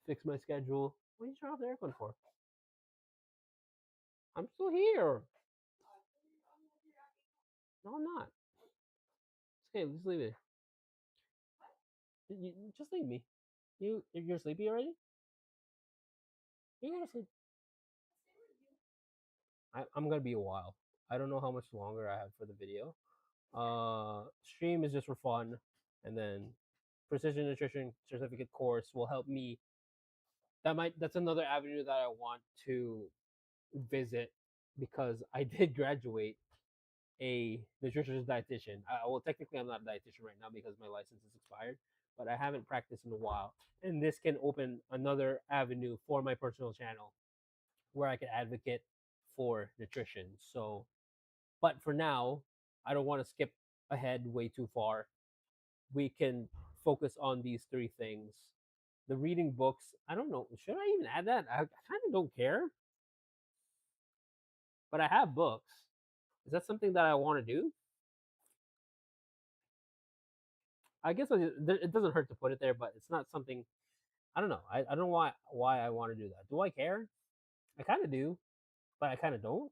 Speaker 1: fix my schedule. What are you turning off the aircon for? I'm still here. No, I'm not. It's okay, just leave it. Just leave me. You're sleepy already? You go to sleep. I'm gonna be a while. I don't know how much longer I have for the video. Stream is just for fun, and then precision nutrition certificate course will help me. That's another avenue that I want to visit because I did graduate a nutritionist dietitian. Well, technically, I'm not a dietitian right now because my license is expired, but I haven't practiced in a while, and this can open another avenue for my personal channel where I can advocate for nutrition. So, but for now, I don't want to skip ahead way too far. We can focus on these three things. The reading books, I don't know. Should I even add that? I kind of don't care, but I have books. Is that something that I want to do? I guess it doesn't hurt to put it there, but it's not something. I don't know. I don't know why I want to do that. Do I care? I kind of do, but I kind of don't.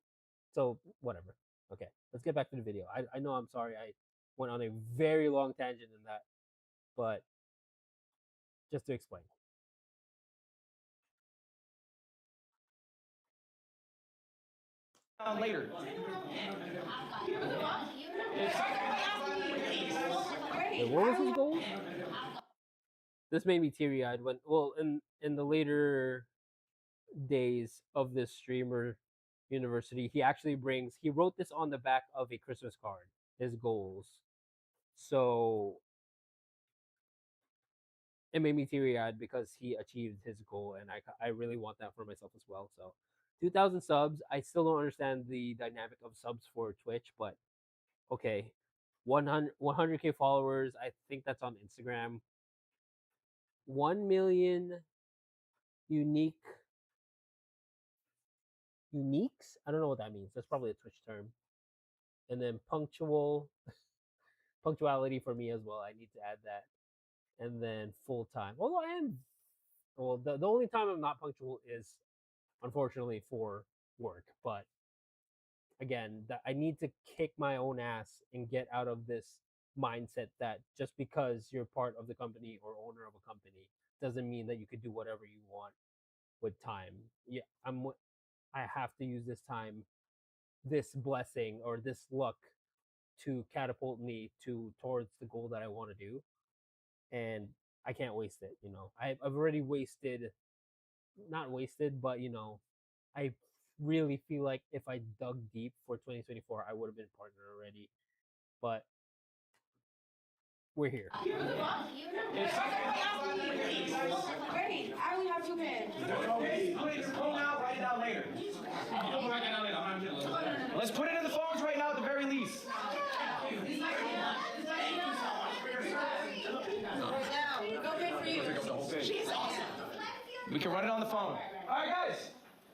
Speaker 1: So whatever. Okay, let's get back to the video. I know I'm sorry I went on a very long tangent in that, but just to explain.
Speaker 2: Later.
Speaker 1: Wait, what was his goal? This made me teary eyed when, well, in the later days of this streamer university, he wrote this on the back of a Christmas card, his goals. So it made me teary eyed because he achieved his goal, and I really want that for myself as well. So 2,000 subs. I still don't understand the dynamic of subs for Twitch, but okay. 100K followers. I think that's on Instagram. 1 million unique uniques. I don't know what that means. That's probably a Twitch term. And then punctuality for me as well. I need to add that. And then full time. Although I am, well, the only time I'm not punctual is unfortunately for work. But again, that I need to kick my own ass and get out of this mindset that just because you're part of the company or owner of a company doesn't mean that you could do whatever you want with time. Yeah, I have to use this time, this blessing or this luck to catapult me towards the goal that I want to do, and I can't waste it. I've already wasted, not wasted, but I really feel like if I dug deep for 2024, I would have been partner already. But we're here.
Speaker 6: Great, I only have 2 pens.
Speaker 2: Write it down later. Let's put it in the phones right now at the very least. We can write it on the phone. All right, guys.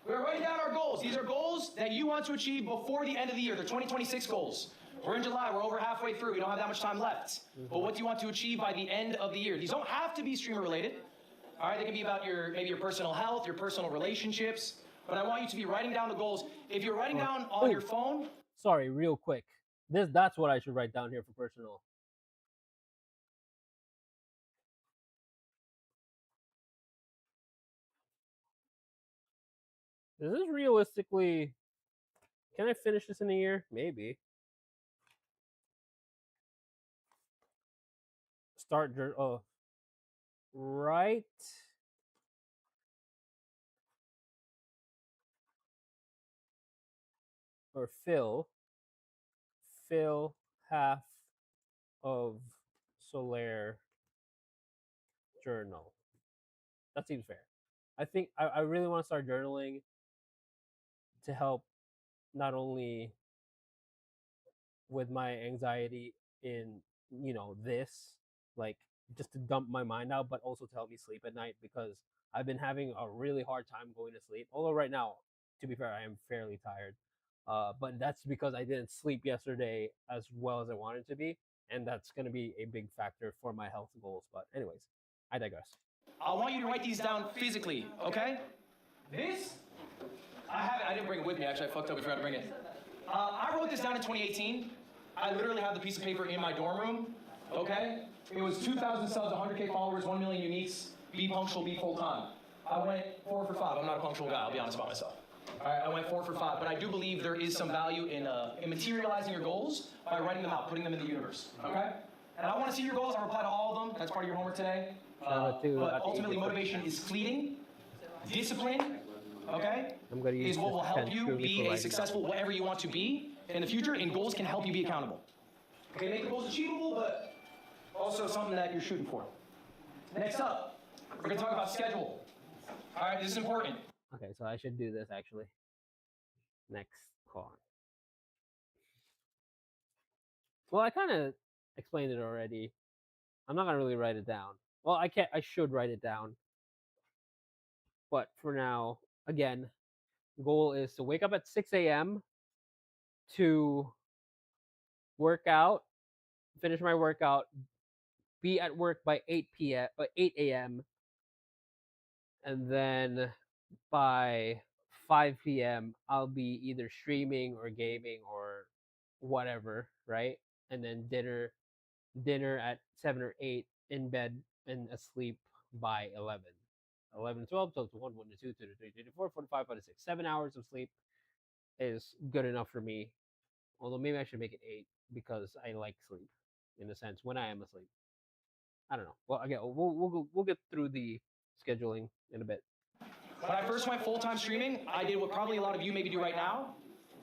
Speaker 2: We're writing down our goals. These are goals that you want to achieve before the end of the year. They're 2026 goals. We're in July. We're over halfway through. We don't have that much time left. But what do you want to achieve by the end of the year? These don't have to be streamer related. All right, they can be about maybe your personal health, your personal relationships. But I want you to be writing down the goals. If you're writing down on your phone.
Speaker 1: Sorry, real quick. That's what I should write down here for personal. Is this realistically? Can I finish this in a year? Maybe. Start journal. Oh, right. Or fill half of Solaire journal. That seems fair. I think I really want to start journaling to help not only with my anxiety in this, like, just to dump my mind out, but also to help me sleep at night because I've been having a really hard time going to sleep. Although right now, to be fair, I am fairly tired. But that's because I didn't sleep yesterday as well as I wanted to be, and that's going to be a big factor for my health goals. But anyways, I digress.
Speaker 2: I want you to write these down physically, okay? This, I didn't bring it with me, actually. I fucked up, I forgot to bring it. I wrote this down in 2018. I literally have the piece of paper in my dorm room, okay? It was 2,000 subs, 100K followers, 1 million uniques, be punctual, be full time. I went 4 for 5. I'm not a punctual guy, I'll be honest about myself. All right, I went 4 for 5, but I do believe there is some value in materializing your goals by writing them out, putting them in the universe, okay? And I want to see your goals. I'll reply to all of them. That's part of your homework today. But ultimately, motivation is fleeting. Discipline, okay, is what will help you be a successful whatever you want to be in the future, and goals can help you be accountable. Okay, make the goals achievable, but also something that you're shooting for. Next up, we're going to talk about schedule. All right, this is important.
Speaker 1: Okay, so I should do this actually. Next call. Well, I kind of explained it already. I'm not gonna really write it down. Well, I can't. I should write it down. But for now, again, the goal is to wake up at 6 a.m. to work out, finish my workout, be at work by 8 p.m. 8 a.m. and then by 5 p.m. I'll be either streaming or gaming or whatever, right? And then dinner at 7 or 8, in bed and asleep by 11. 11, 12, 12 to 1, 1 to 2, 2 to 3, 3 to 4, 4 to 5, 5 to 6. 7 hours of sleep is good enough for me. Although maybe I should make it 8 because I like sleep in a sense when I am asleep. I don't know. Well, again, we'll get through the scheduling in a bit.
Speaker 2: When I first went full-time streaming, I did what probably a lot of you maybe do right now.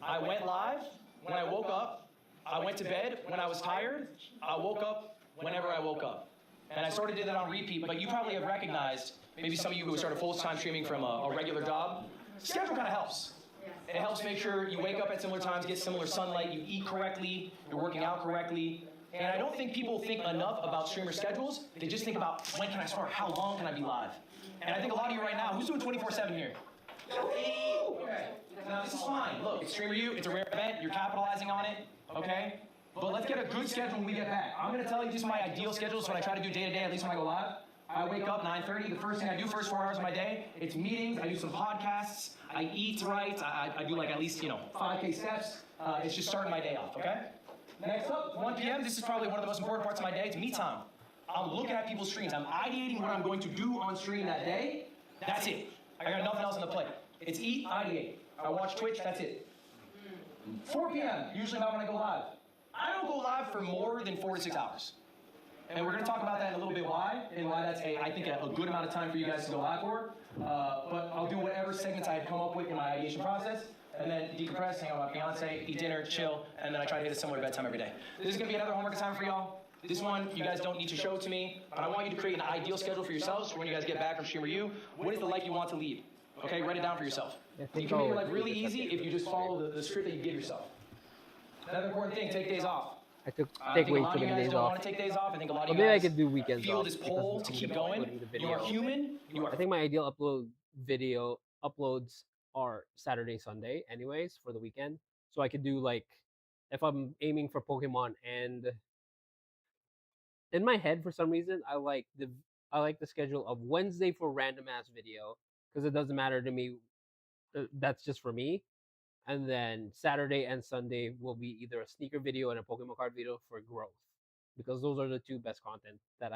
Speaker 2: I went live when I woke up. I went to bed when I was tired. I woke up whenever I woke up. And I sort of did that on repeat, but you probably have recognized, maybe some of you who started full-time streaming from a regular job, schedule kind of helps. It helps make sure you wake up at similar times, get similar sunlight, you eat correctly, you're working out correctly. And I don't think people think enough about streamer schedules. They just think about, when can I start? How long can I be live? And I think a lot of you right now, who's doing 24/7 here? Okay. Now this is fine. Look, it's Streamer U, it's a rare event, you're capitalizing on it, okay? But let's get a good schedule when we get back. I'm gonna tell you just my ideal schedule, so what I try to do day to day, at least when I go live. I wake up 9:30, the first thing I do, first 4 hours of my day, it's meetings, I do some podcasts, I eat right, I do like at least, 5K steps. It's just starting my day off, okay? Next up, 1 p.m., this is probably one of the most important parts of my day, it's me time. I'm looking at people's streams, I'm ideating what I'm going to do on stream that day. That's it. I got nothing else on the plate. It's eat, ideate. I watch Twitch, that's it. 4 p.m., usually about when I go live. I don't go live for more than 4 to 6 hours. And we're going to talk about that in a little bit why, and why that's, I think, a good amount of time for you guys to go live for. But I'll do whatever segments I had come up with in my ideation process, and then decompress, hang out with my fiance, eat dinner, chill, and then I try to hit a similar bedtime every day. This is going to be another homework time for y'all. This one, you guys don't need to show it to me, but I want you to create an ideal schedule for yourselves for when you guys get back from Streamer U. What is the life you want to lead? Okay, write it down for yourself. You can make your life really easy if you just follow the script that you give yourself. Another important thing, take days off.
Speaker 1: I take way too many days off.
Speaker 2: Want to take days off. I think a lot of
Speaker 1: Maybe
Speaker 2: you
Speaker 1: I
Speaker 2: guys
Speaker 1: could do weekends
Speaker 2: feel
Speaker 1: off
Speaker 2: this pull to keep going. You are human. You are.
Speaker 1: I think my ideal video uploads are Saturday, Sunday, anyways, for the weekend. So I could do like, if I'm aiming for Pokemon, and in my head for some reason I like the schedule of Wednesday for random ass video because it doesn't matter to me. That's just for me. And then Saturday and Sunday will be either a sneaker video and a Pokemon card video for growth, because those are the two best content that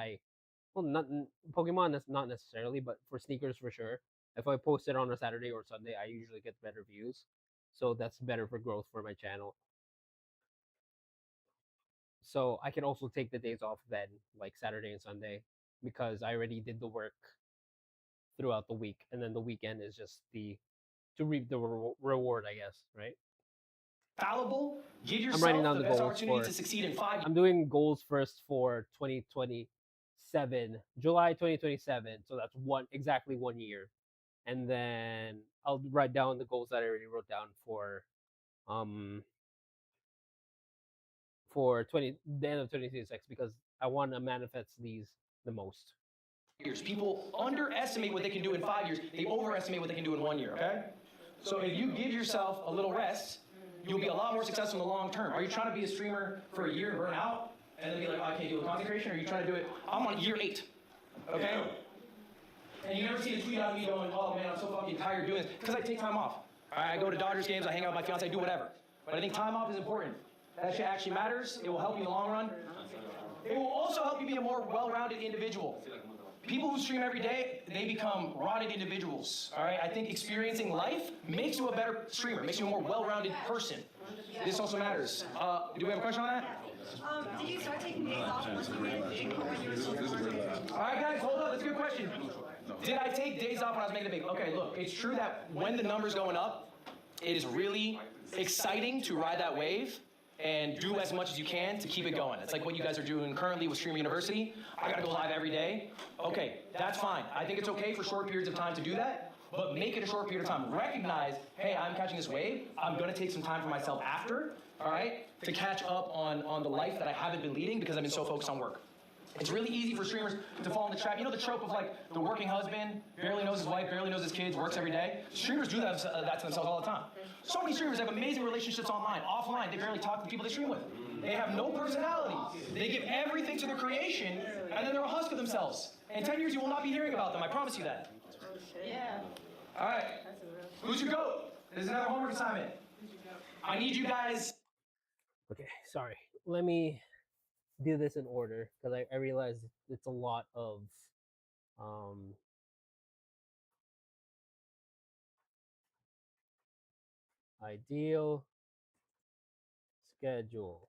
Speaker 1: not Pokemon, that's not necessarily, but for sneakers for sure. If I post it on a Saturday or Sunday, I usually get better views. So that's better for growth for my channel. So I can also take the days off then, like Saturday and Sunday, because I already did the work throughout the week. And then the weekend is just to reap the reward, I guess, right?
Speaker 2: Fallible. Give yourself
Speaker 1: I'm writing down
Speaker 2: the
Speaker 1: the
Speaker 2: best
Speaker 1: goals
Speaker 2: opportunity
Speaker 1: for,
Speaker 2: to succeed in 5 years.
Speaker 1: I'm doing goals first for 2027, July 2027. So that's exactly 1 year. And then I'll write down the goals that I already wrote down for the end of 2026, because I want to manifest these the most.
Speaker 2: People underestimate what they can do in 5 years. They overestimate what they can do in 1 year, okay? So if you give yourself a little rest, you'll be a lot more successful in the long term. Are you trying to be a streamer for a year and burn out? and then be like, oh, I can't do a content creation, or you try to do it, I'm on year 8, okay? And you never see a tweet out of me going, oh man, I'm so fucking tired doing this, because I take time off. All right, I go to Dodgers games, I hang out with my fiance, I do whatever. But I think time off is important. That shit actually matters. It will help you in the long run. It will also help you be a more well-rounded individual. People who stream every day, they become rotted individuals. All right, I think experiencing life makes you a better streamer, makes you a more well-rounded person. This also matters. Do we have a question on that?
Speaker 6: Did you start taking days off once you made it big, or when you were still
Speaker 2: All right, guys, hold up. That's a good question. Did I take days off when I was making it big? Okay, look, it's true that when the number's going up, it is really exciting to ride that wave and do as much as you can to keep it going. It's like what you guys are doing currently with Streamer University. I gotta go live every day. Okay, that's fine. I think it's okay for short periods of time to do that, but make it a short period of time. Recognize, hey, I'm catching this wave. I'm gonna take some time for myself after, all right, to catch up on the life that I haven't been leading because I've been so focused on work. It's really easy for streamers to fall in the trap. You know the trope of like the working husband, barely knows his wife, barely knows his kids, works every day? Streamers do that to themselves all the time. So many streamers have amazing relationships online. Offline, they barely talk to the people they stream with. They have no personality. They give everything to their creation, and then they're a husk of themselves. In 10 years, you will not be hearing about them. I promise you that.
Speaker 6: Yeah.
Speaker 2: All right. Who's your GOAT? This is another homework assignment. I need you guys.
Speaker 1: Okay, sorry. Let me do this in order because I realize it's a lot of ideal schedule,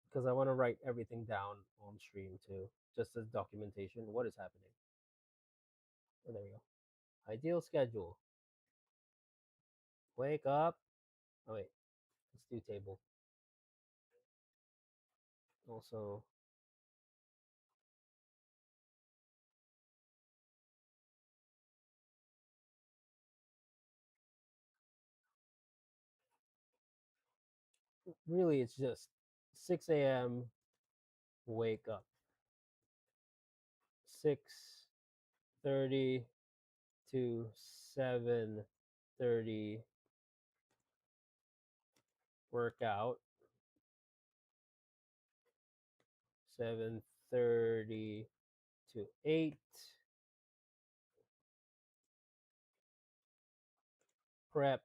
Speaker 1: because I want to write everything down on stream too, just as documentation. What is happening? Oh, there we go. Ideal schedule. Wake up. Oh wait, let's do table. Also, really, it's just 6 a.m. wake up. 6:30 to 7:30 workout. 7:30 to 8 prep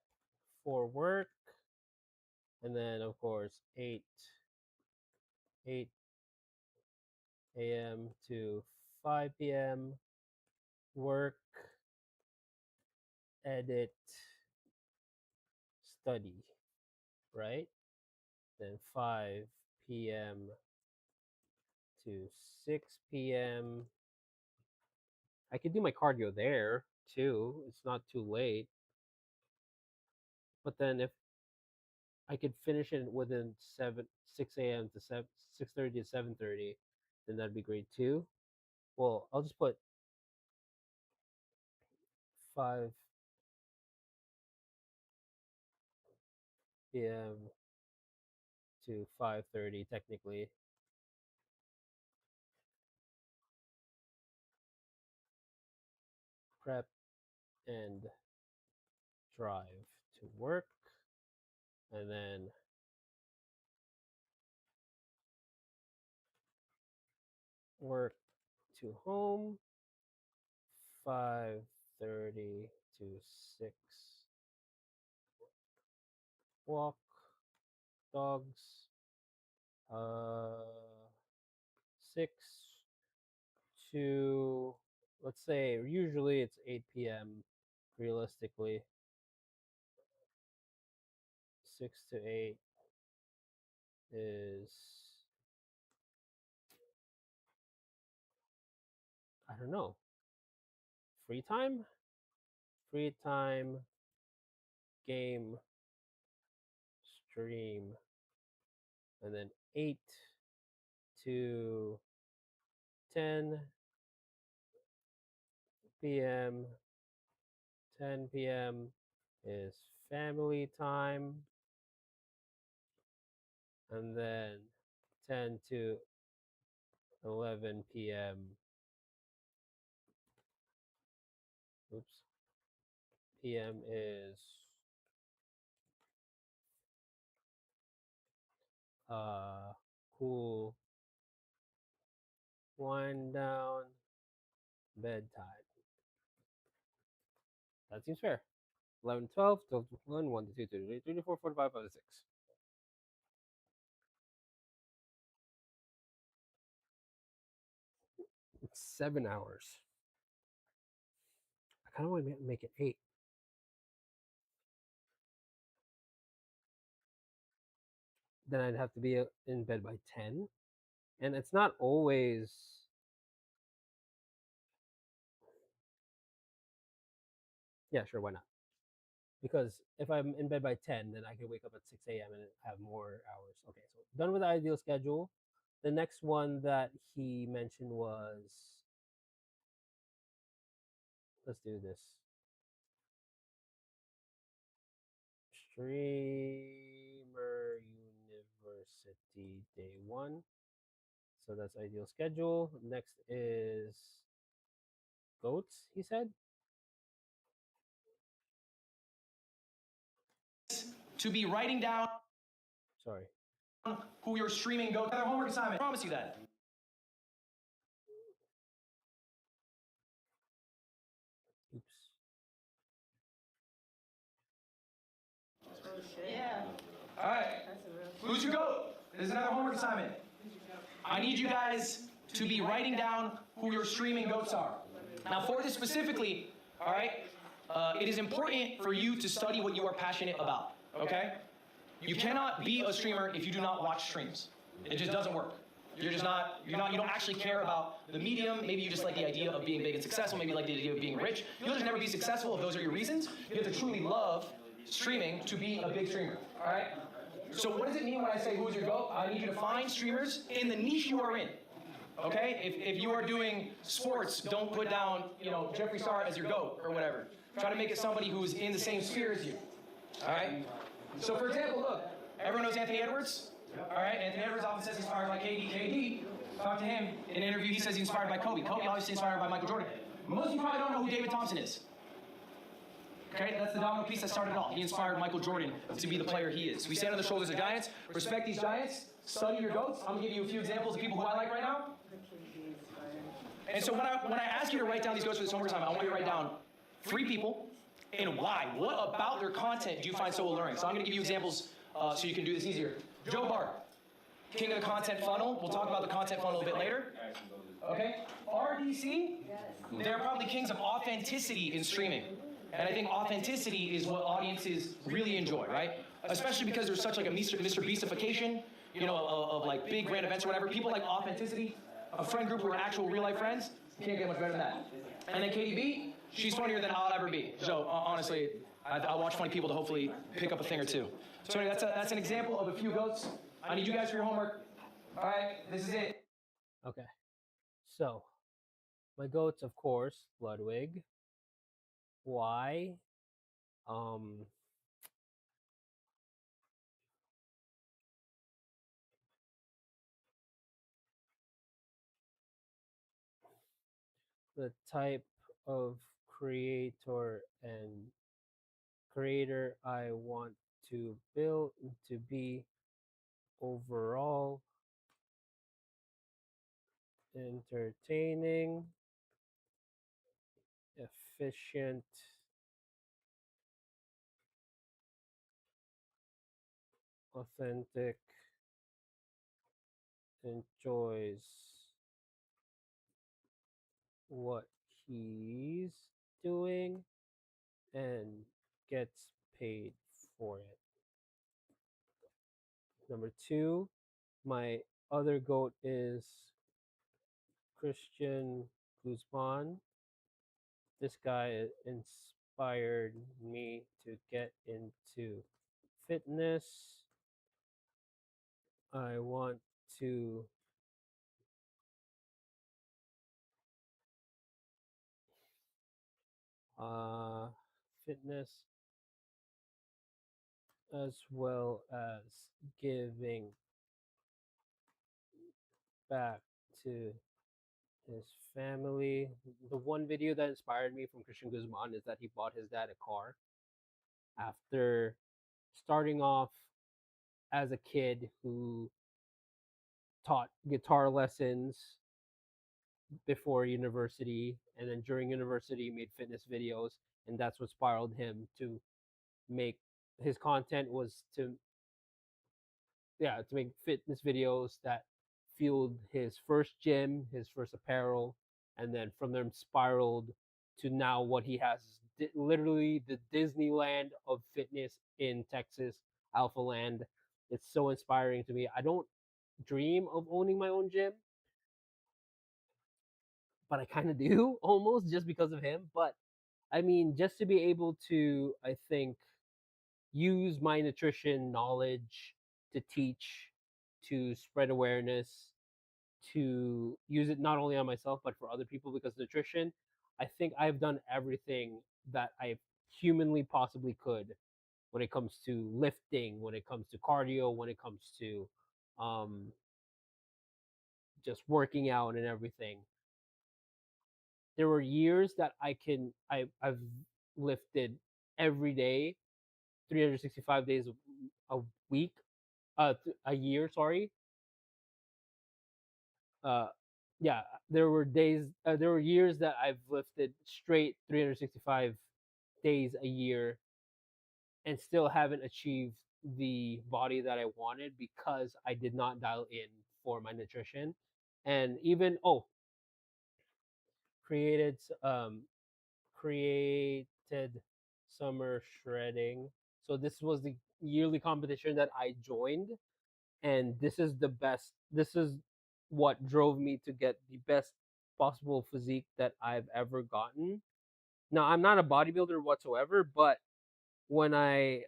Speaker 1: for work, and then of course 8 a.m. to 5 p.m. work, edit, study, right? Then 5 p.m. to 6 p.m. I could do my cardio there too. It's not too late. But then if I could finish it within 6 a.m. to 6:30 to 7:30, then that'd be great too. Well, I'll just put 5 p.m. to 5:30 technically. Prep and drive to work, and then work to home, 5:30 to 6 walk dogs, 6 to, let's say, usually it's 8 p.m. realistically. 6 to 8 is, I don't know, free time? Free time, game, stream, and then 8 to 10 p.m. 10 p.m. is family time, and then 10 to 11 p.m. Oops. PM is cool wind down bedtime. That seems fair. 11, 12, 12, 1, 1 to 2, 3, 3 to 4, 4 to 5, 5 to 6. It's 7 hours. I kind of want to make it 8. Then I'd have to be in bed by 10. And it's not always. Yeah, sure, why not? Because if I'm in bed by 10, then I can wake up at 6 a.m. and have more hours. Okay, so done with the ideal schedule. The next one that he mentioned was, let's do this. Streamer University Day 1. So that's ideal schedule. Next is goats, he said.
Speaker 2: To be writing down
Speaker 1: Sorry.
Speaker 2: who you're streaming go. Another homework assignment. I promise you that.
Speaker 1: Oops.
Speaker 6: Yeah.
Speaker 2: All right. Who's your goat? This is another homework assignment. I need you guys to be writing down who your streaming goats are. Now, for this specifically, all right, it is important for you to study what you are passionate about. Okay? You cannot be a streamer if you do not watch streams. It just doesn't work. You don't actually care about the medium. Maybe you just like the idea of being big and successful. Maybe you like the idea of being rich. You'll just never be successful if those are your reasons. You have to truly love streaming to be a big streamer. All right? So what does it mean when I say who's your GOAT? I need you to find streamers in the niche you are in. Okay? If you are doing sports, don't put down, Jeffree Star as your GOAT or whatever. Try to make it somebody who's in the same sphere as you. All right? So for example, look, everyone knows Anthony Edwards? All right, Anthony Edwards often says he's inspired by KD. KD, talk to him in an interview, he says he's inspired by Kobe. Kobe obviously inspired by Michael Jordan. Most of you probably don't know who David Thompson is. Okay, that's the domino piece that started it all. He inspired Michael Jordan to be the player he is. We stand on the shoulders of giants, respect these giants, study your GOATs. I'm gonna give you a few examples of people who I like right now. And so when I ask you to write down these GOATs for this homework time, I want you to write down 3 people and why. What about their content do you find so alluring? So I'm gonna give you examples so you can do this easier. Joe Bart, king of the content funnel. We'll talk about the content funnel a bit later. Okay? RDC, they're probably kings of authenticity in streaming. And I think authenticity is what audiences really enjoy, right? Especially because there's such like a Mr. Beastification, of like big grand events or whatever. People like authenticity. A friend group who are actual real life friends, can't get much better than that. And then KDB, she's funnier than I'll ever be. So honestly, I'll watch funny people to hopefully pick up a thing or two. So anyway, that's an example of a few GOATs. I need you guys for your homework. All right, this is it.
Speaker 1: Okay. So, my goats, of course, Ludwig. Why? The type of creator I want to build to be overall entertaining, efficient, authentic, enjoys what he's doing, and gets paid for it. Number 2, my other goat is Christian Guzman. This guy inspired me to get into fitness. I want to fitness as well as giving back to his family. The one video that inspired me from Christian Guzman is that he bought his dad a car after starting off as a kid who taught guitar lessons before university, and then during university made fitness videos, and that's what spiraled him to make his content was to make fitness videos that fueled his first gym, his first apparel, and then from there spiraled to now what he has literally the Disneyland of fitness in Texas, Alpha Land. It's so inspiring to me. I don't dream of owning my own gym, but I kind of do almost just because of him. But I mean, just to be able to, I think, use my nutrition knowledge to teach, to spread awareness, to use it not only on myself but for other people, because nutrition, I think I've done everything that I humanly possibly could when it comes to lifting, when it comes to cardio, when it comes to um, just working out and everything. There were years that I've lifted every day, 365 days a week, a year, sorry. uh yeah, there were years that I've lifted straight 365 days a year and still haven't achieved the body that I wanted because I did not dial in for my nutrition. And even created created summer shredding. So this was the yearly competition that I joined, and this is the best. This is what drove me to get the best possible physique that I've ever gotten. Now, I'm not a bodybuilder whatsoever, but when I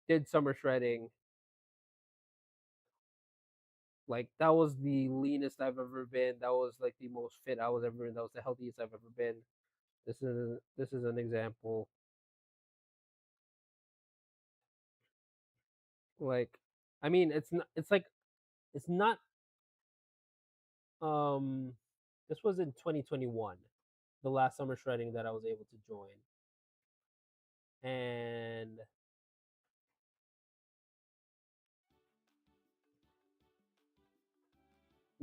Speaker 1: did summer shredding, like that was the leanest I've ever been. That was like the most fit I was ever in. That was the healthiest I've ever been. This is an example. Like, I mean, it's not. It's like it's not. Um, this was in 2021, the last summer shredding that I was able to join, and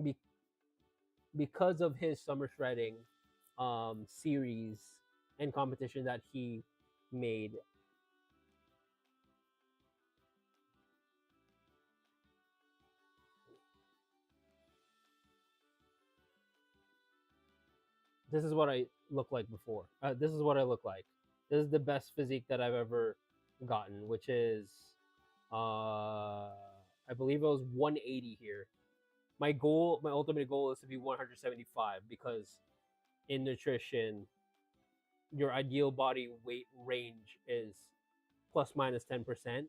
Speaker 1: be, because of his summer shredding series and competition that he made, this is what I look like before. This is what I look like. This is the best physique that I've ever gotten, which is, I believe it was 180 here. My ultimate goal is to be 175 because in nutrition, your ideal body weight range is plus minus 10%.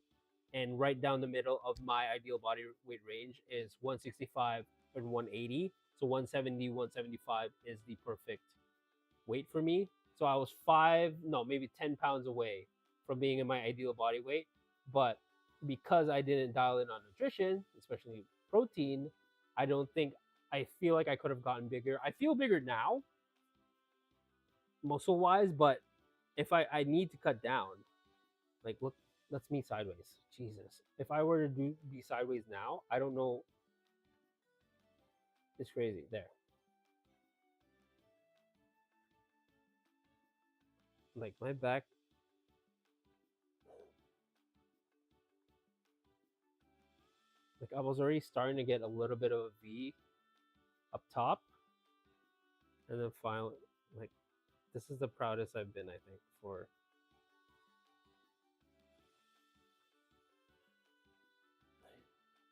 Speaker 1: And right down the middle of my ideal body weight range is 165 and 180. So 170, 175 is the perfect weight for me. So I was no, maybe 10 pounds away from being in my ideal body weight. But because I didn't dial in on nutrition, especially protein, I don't think I feel like I could have gotten bigger. I feel bigger now, muscle wise, but if I need to cut down, like look, that's me sideways. Jesus, if I were to be sideways now, I don't know. It's crazy. There, like my back, like I was already starting to get a little bit of a V up top, and then finally, like this is the proudest I've been, I think, for.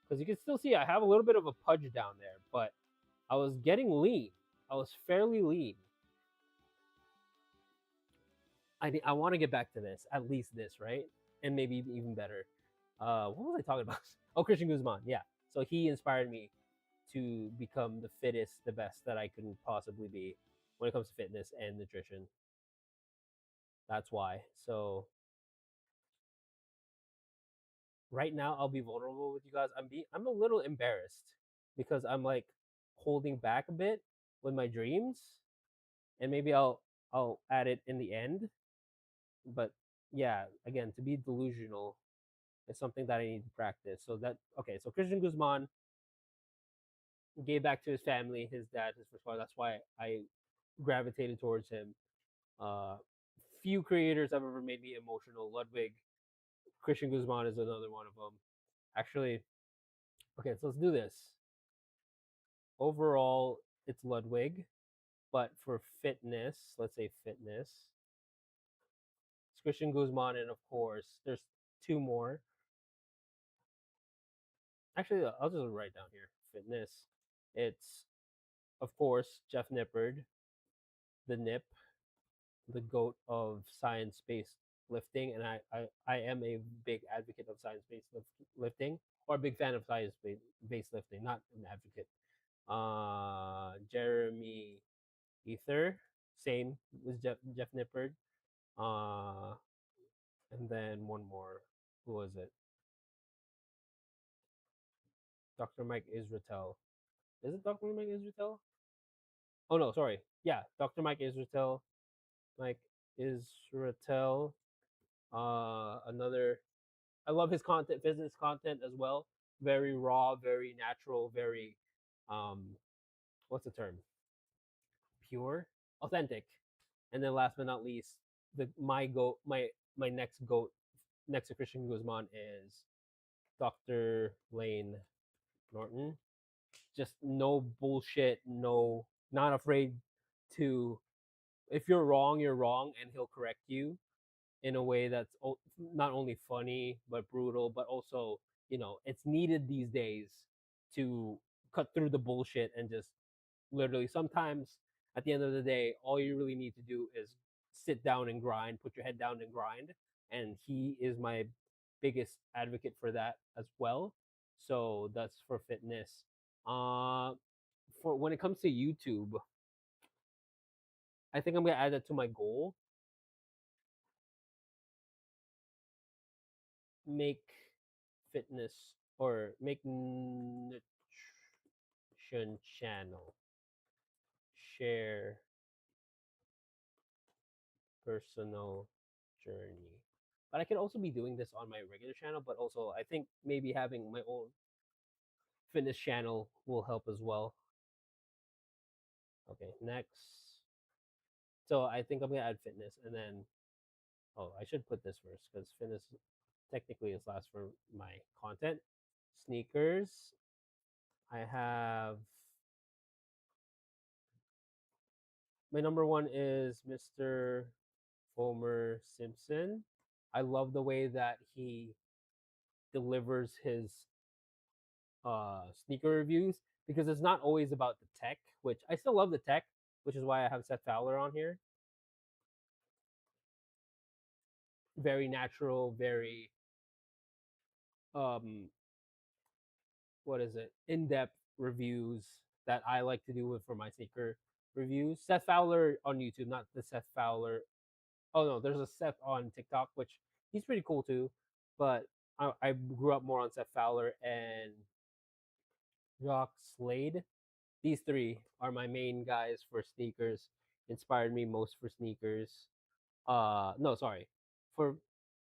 Speaker 1: Because you can still see I have a little bit of a pudge down there, but I was getting lean. I was fairly lean. I want to get back to this, at least this, right? And maybe even better. What was I talking about? Oh, Christian Guzman. Yeah. So he inspired me to become the fittest, the best that I can possibly be when it comes to fitness and nutrition. That's why. So right now, I'll be vulnerable with you guys. I'm a little embarrassed because I'm like holding back a bit with my dreams, and maybe I'll add it in the end. But yeah, again, to be delusional is something that I need to practice. So that okay. So Christian Guzman, gave back to his family, his dad, his first father. That's why I gravitated towards him. Uh, few creators have ever made me emotional. Ludwig, Christian Guzman is another one of them. Actually, okay, so let's do this. Overall, it's Ludwig, but for fitness, let's say fitness, it's Christian Guzman, and of course, there's two more. Actually, I'll just write down here fitness. It's of course Jeff Nippard, the Nip, the goat of science-based lifting, and I am a big advocate of science-based lifting, or a big fan of science-based lifting, not an advocate. Jeremy Ether, same with Jeff Nippard. Uh, and then one more. Who was it? Dr. Mike Israel. Is it Dr. Mike Israel? Oh no, sorry. Yeah, Dr. Mike Israel. Mike Israel. Another. I love his content, business content as well. Very raw, very natural, very what's the term? Pure, authentic. And then last but not least, the my goat, my next goat, next to Christian Guzman is Dr. Lane Norton. Just no bullshit, no, not afraid to. If you're wrong, you're wrong, and he'll correct you in a way that's not only funny but brutal, but also it's needed these days to cut through the bullshit and just literally sometimes at the end of the day, all you really need to do is sit down and grind, put your head down and grind. And he is my biggest advocate for that as well. So that's for fitness. Uh, for when it comes to YouTube, I think I'm gonna add that to my goal. Make fitness or make nutrition channel. Share personal journey. But I can also be doing this on my regular channel, but also I think maybe having my own fitness channel will help as well. Okay, next. So I think I'm gonna add fitness and then I should put this first because fitness technically is last for my content. Sneakers. I have my number one is Mr. Homer Simpson. I love the way that he delivers his sneaker reviews because it's not always about the tech, which I still love the tech, which is why I have Seth Fowler on here. Very natural, very um what is it? In-depth reviews that I like to do with for my sneaker reviews. Seth Fowler on YouTube, not the Seth Fowler. Oh no, there's a Seth on TikTok, which he's pretty cool too. But I grew up more on Seth Fowler and Jock Slade. These three are my main guys for sneakers. Inspired me most for sneakers. No, sorry. For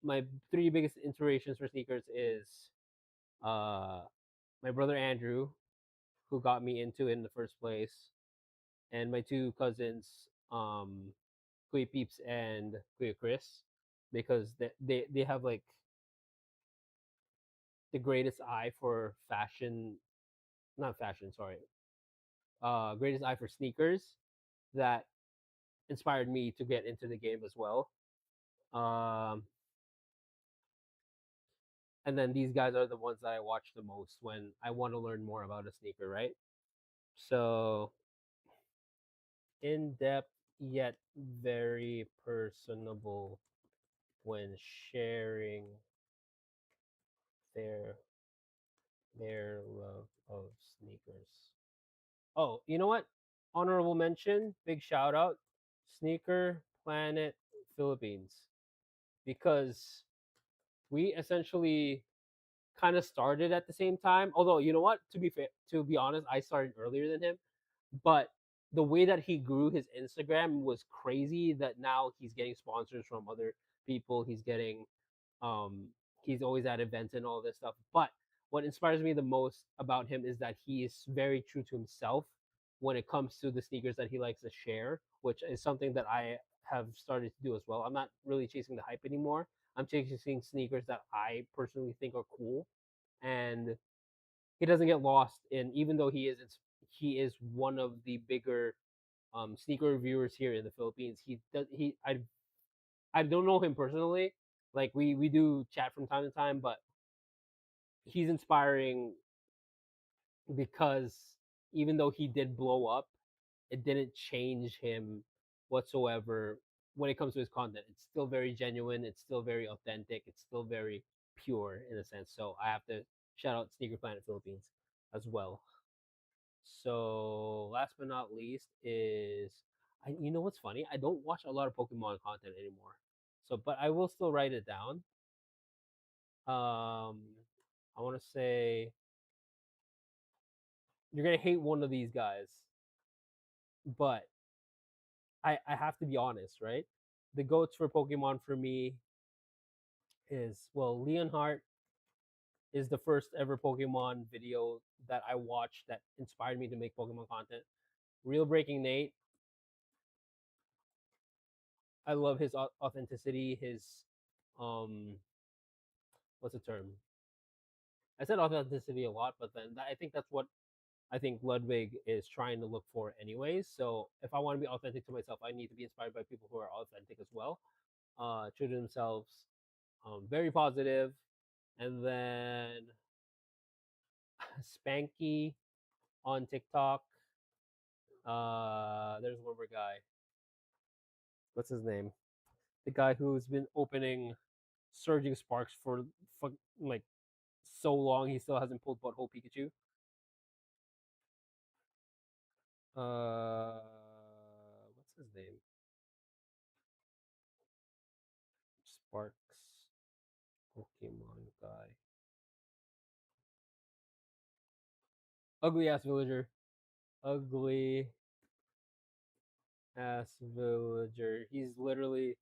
Speaker 1: my three biggest inspirations for sneakers is uh my brother Andrew, who got me into it in the first place, and my two cousins, Kuya Peeps and Kuya Chris, because they have like the greatest eye for fashion, not fashion, sorry, greatest eye for sneakers that inspired me to get into the game as well. Um, and then these guys are the ones that I watch the most when I want to learn more about a sneaker, right? So in depth yet very personable when sharing their their love of sneakers. Oh, you know what? Honorable mention, big shout out, Sneaker Planet Philippines, because we essentially kind of started at the same time. Although you know what, to be fair, to be honest, I started earlier than him, but the way that he grew his Instagram was crazy. That now he's getting sponsors from other people. He's getting, um, he's always at events and all this stuff. But what inspires me the most about him is that he is very true to himself when it comes to the sneakers that he likes to share, which is something that I have started to do as well. I'm not really chasing the hype anymore. I'm chasing sneakers that I personally think are cool, and he doesn't get lost in, even though he is one of the bigger sneaker reviewers here in the Philippines. I don't know him personally. Like we do chat from time to time, but he's inspiring because even though he did blow up, it didn't change him whatsoever when it comes to his content. It's still very genuine. It's still very authentic. It's still very pure in a sense. So I have to shout out Sneaker Planet Philippines as well. So last but not least is you know what's funny? I don't watch a lot of Pokemon content anymore. So but I will still write it down. I want to say you're gonna hate one of these guys, but I have to be honest, right? The goats for Pokemon for me is, well, Leonhart is the first ever Pokemon video that I watched that inspired me to make Pokemon content. Real Breaking Nate, I love his authenticity, his um what's the term? I said authenticity a lot, but then I think that's what I think Ludwig is trying to look for anyways. So if I want to be authentic to myself, I need to be inspired by people who are authentic as well, true to themselves, very positive. And then Spanky on TikTok. There's one more guy. What's his name? The guy who's been opening Surging Sparks for like so long, he still hasn't pulled Butthole Pikachu. What's his name? Sparks Pokemon guy. Ugly ass villager. Ugly ass villager. He's literally.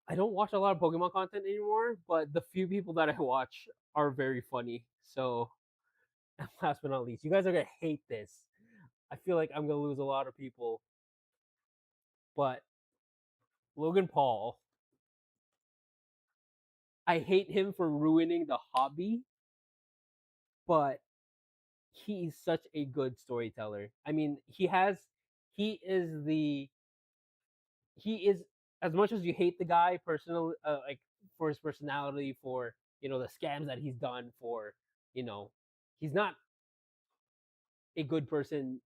Speaker 1: I don't watch a lot of Pokemon content anymore, but the few people that I watch are very funny. So, last but not least, you guys are gonna hate this. I feel like I'm gonna lose a lot of people, but Logan Paul. I hate him for ruining the hobby, but he's such a good storyteller. I mean, he is the he is, as much as you hate the guy personally, like for his personality, for the scams that he's done, for you know, he's not a good person.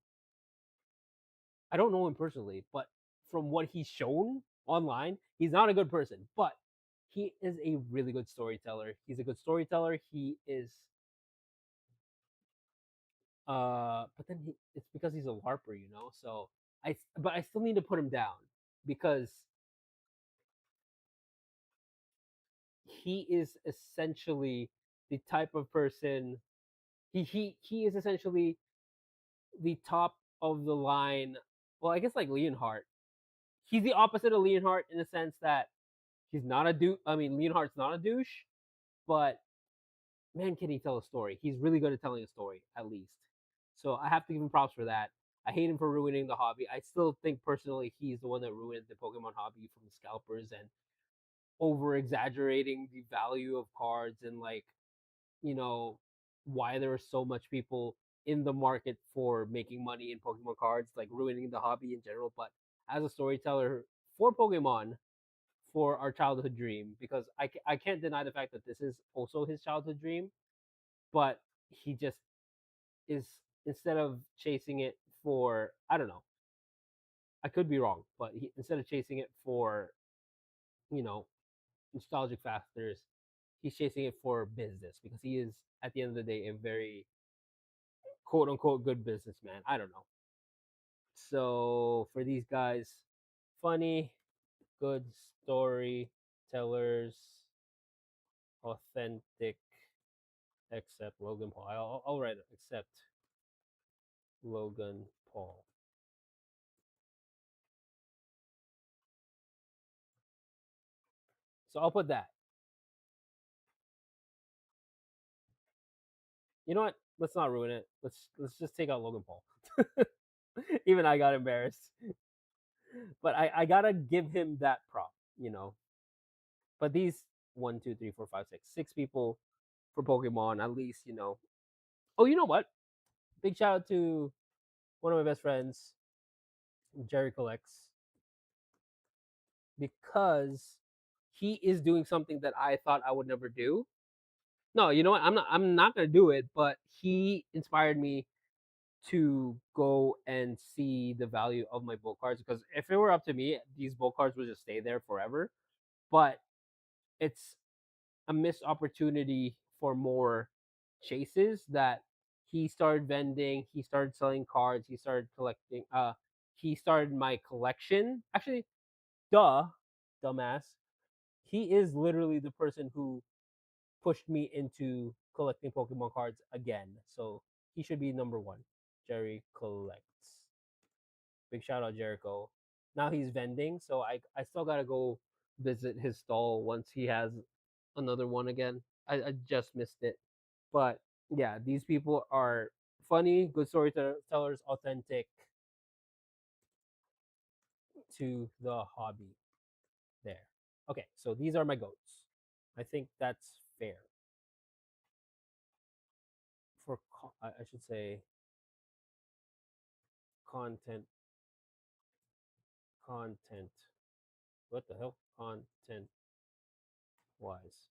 Speaker 1: I don't know him personally, but from what he's shown online, he's not a good person. But he is a really good storyteller. He's a good storyteller. He is but then it's because he's a larper, so but I still need to put him down because he is essentially the type of person. He is essentially the top of the line. Well, I guess like Leonhardt. He's the opposite of Leonhardt in the sense that he's not a douche. I mean, Leonhardt's not a douche, but man, can he tell a story? He's really good at telling a story, at least. So I have to give him props for that. I hate him for ruining the hobby. I still think personally he's the one that ruined the Pokemon hobby from scalpers and over exaggerating the value of cards, and like, you know, why there are so much people in the market for making money in Pokemon cards, like ruining the hobby in general. But as a storyteller for Pokemon, for our childhood dream, because I can't deny the fact that this is also his childhood dream, but he just is, instead of chasing it for, I don't know, I could be wrong, but instead of chasing it for, you know, nostalgic factors, he's chasing it for business because he is, at the end of the day, a very quote unquote good businessman. I don't know. So for these guys, funny, good storytellers, authentic, except Logan Paul. I'll write it, except Logan Paul. So I'll put that. You know what? Let's not ruin it. Let's just take out Logan Paul. Even I got embarrassed. But I gotta give him that prop, you know. But these one, two, three, four, five, six people for Pokemon, at least, you know. Oh, you know what? Big shout out to one of my best friends, Jerry Collects, because he is doing something that I thought I would never do. No, you know what? I'm not gonna do it, but he inspired me to go and see the value of my bolt cards, because if it were up to me, these bolt cards would just stay there forever. But it's a missed opportunity for more chases that he started vending, he started selling cards, he started collecting he started my collection. Actually, dumbass. He is literally the person who pushed me into collecting Pokemon cards again. So he should be number one. Jerry Collects. Big shout out Jericho. Now he's vending, so I still gotta go visit his stall once he has another one again. I just missed it. But yeah, these people are funny, good storytellers, authentic to the hobby there. Okay, so these are my goats. I think that's fair. I should say content content. What the hell? Content wise.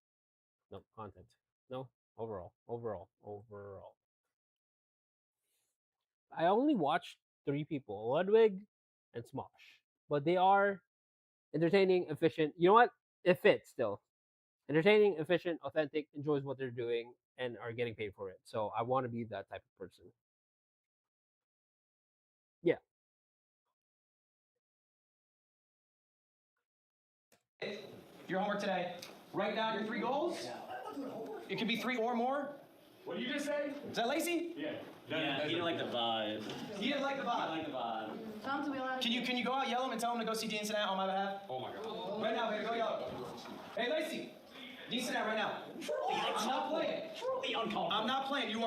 Speaker 1: No, content. No, overall. I only watched three people, Ludwig and Smosh. But they are entertaining, efficient. You know what? It fits still. Entertaining, efficient, authentic, enjoys what they're doing, and are getting paid for it. So I want to be that type of person. Yeah.
Speaker 2: Your homework today. Write down your 3 goals. It can be 3 or more.
Speaker 5: What did you just say?
Speaker 2: Is that Lacey?
Speaker 5: Yeah.
Speaker 7: Yeah, he didn't like the vibe.
Speaker 2: He didn't like the vibe.
Speaker 7: Like the vibe.
Speaker 4: Tom, do we allow
Speaker 2: Can you go out, yell him, and tell him to go see Dean Sinat on my behalf?
Speaker 5: Oh my god.
Speaker 2: Right now, baby, go yell. Hey, Lacey. Dean Sinat right now. I'm not playing.
Speaker 7: Truly uncomfortable.
Speaker 2: I'm not playing. You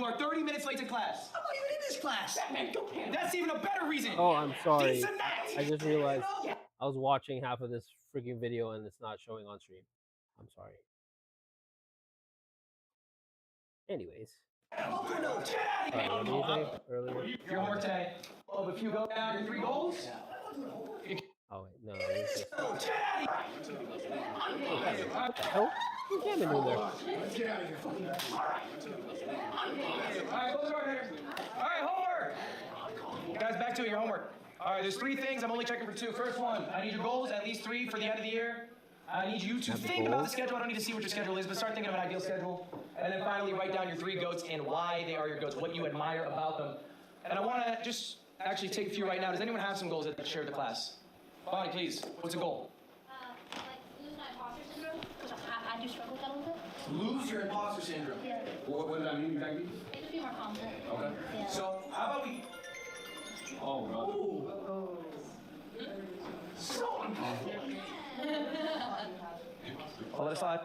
Speaker 2: are 30 minutes late to class.
Speaker 7: I'm not even in this class. Batman, go handle it.
Speaker 2: That's even a better reason.
Speaker 1: Oh, I'm sorry.
Speaker 2: Dean Sinat.
Speaker 1: I just realized I was watching half of this freaking video and it's not showing on stream. I'm sorry. Anyways.
Speaker 2: What did you say
Speaker 1: Earlier?
Speaker 2: Your homework today. Oh, if you go down your 3 goals.
Speaker 1: Oh wait, no. It's just... What the hell? What's Gammon doing there?
Speaker 2: Alright, close the door here. Alright, homework. Guys, back to it, your homework. Alright, there's 3 things. I'm only checking for 2. First one, I need your goals, at least 3 for the end of the year. I need you to think about the schedule. I don't need to see what your schedule is, but start thinking of an ideal schedule. And then finally, write down your 3 goats and why they are your goats, what you admire about them. And I want to just actually take a few right now. Does anyone have some goals that they share with the class? Bonnie, please. What's a goal?
Speaker 8: Like lose my imposter syndrome, because I do struggle with that a little bit.
Speaker 2: Lose your imposter syndrome.
Speaker 8: Yeah.
Speaker 2: What does that mean exactly?
Speaker 8: Just be more confident.
Speaker 2: Okay.
Speaker 8: Yeah.
Speaker 2: So, how about we...
Speaker 5: Oh god.
Speaker 2: So uncomfortable. Hold it aside.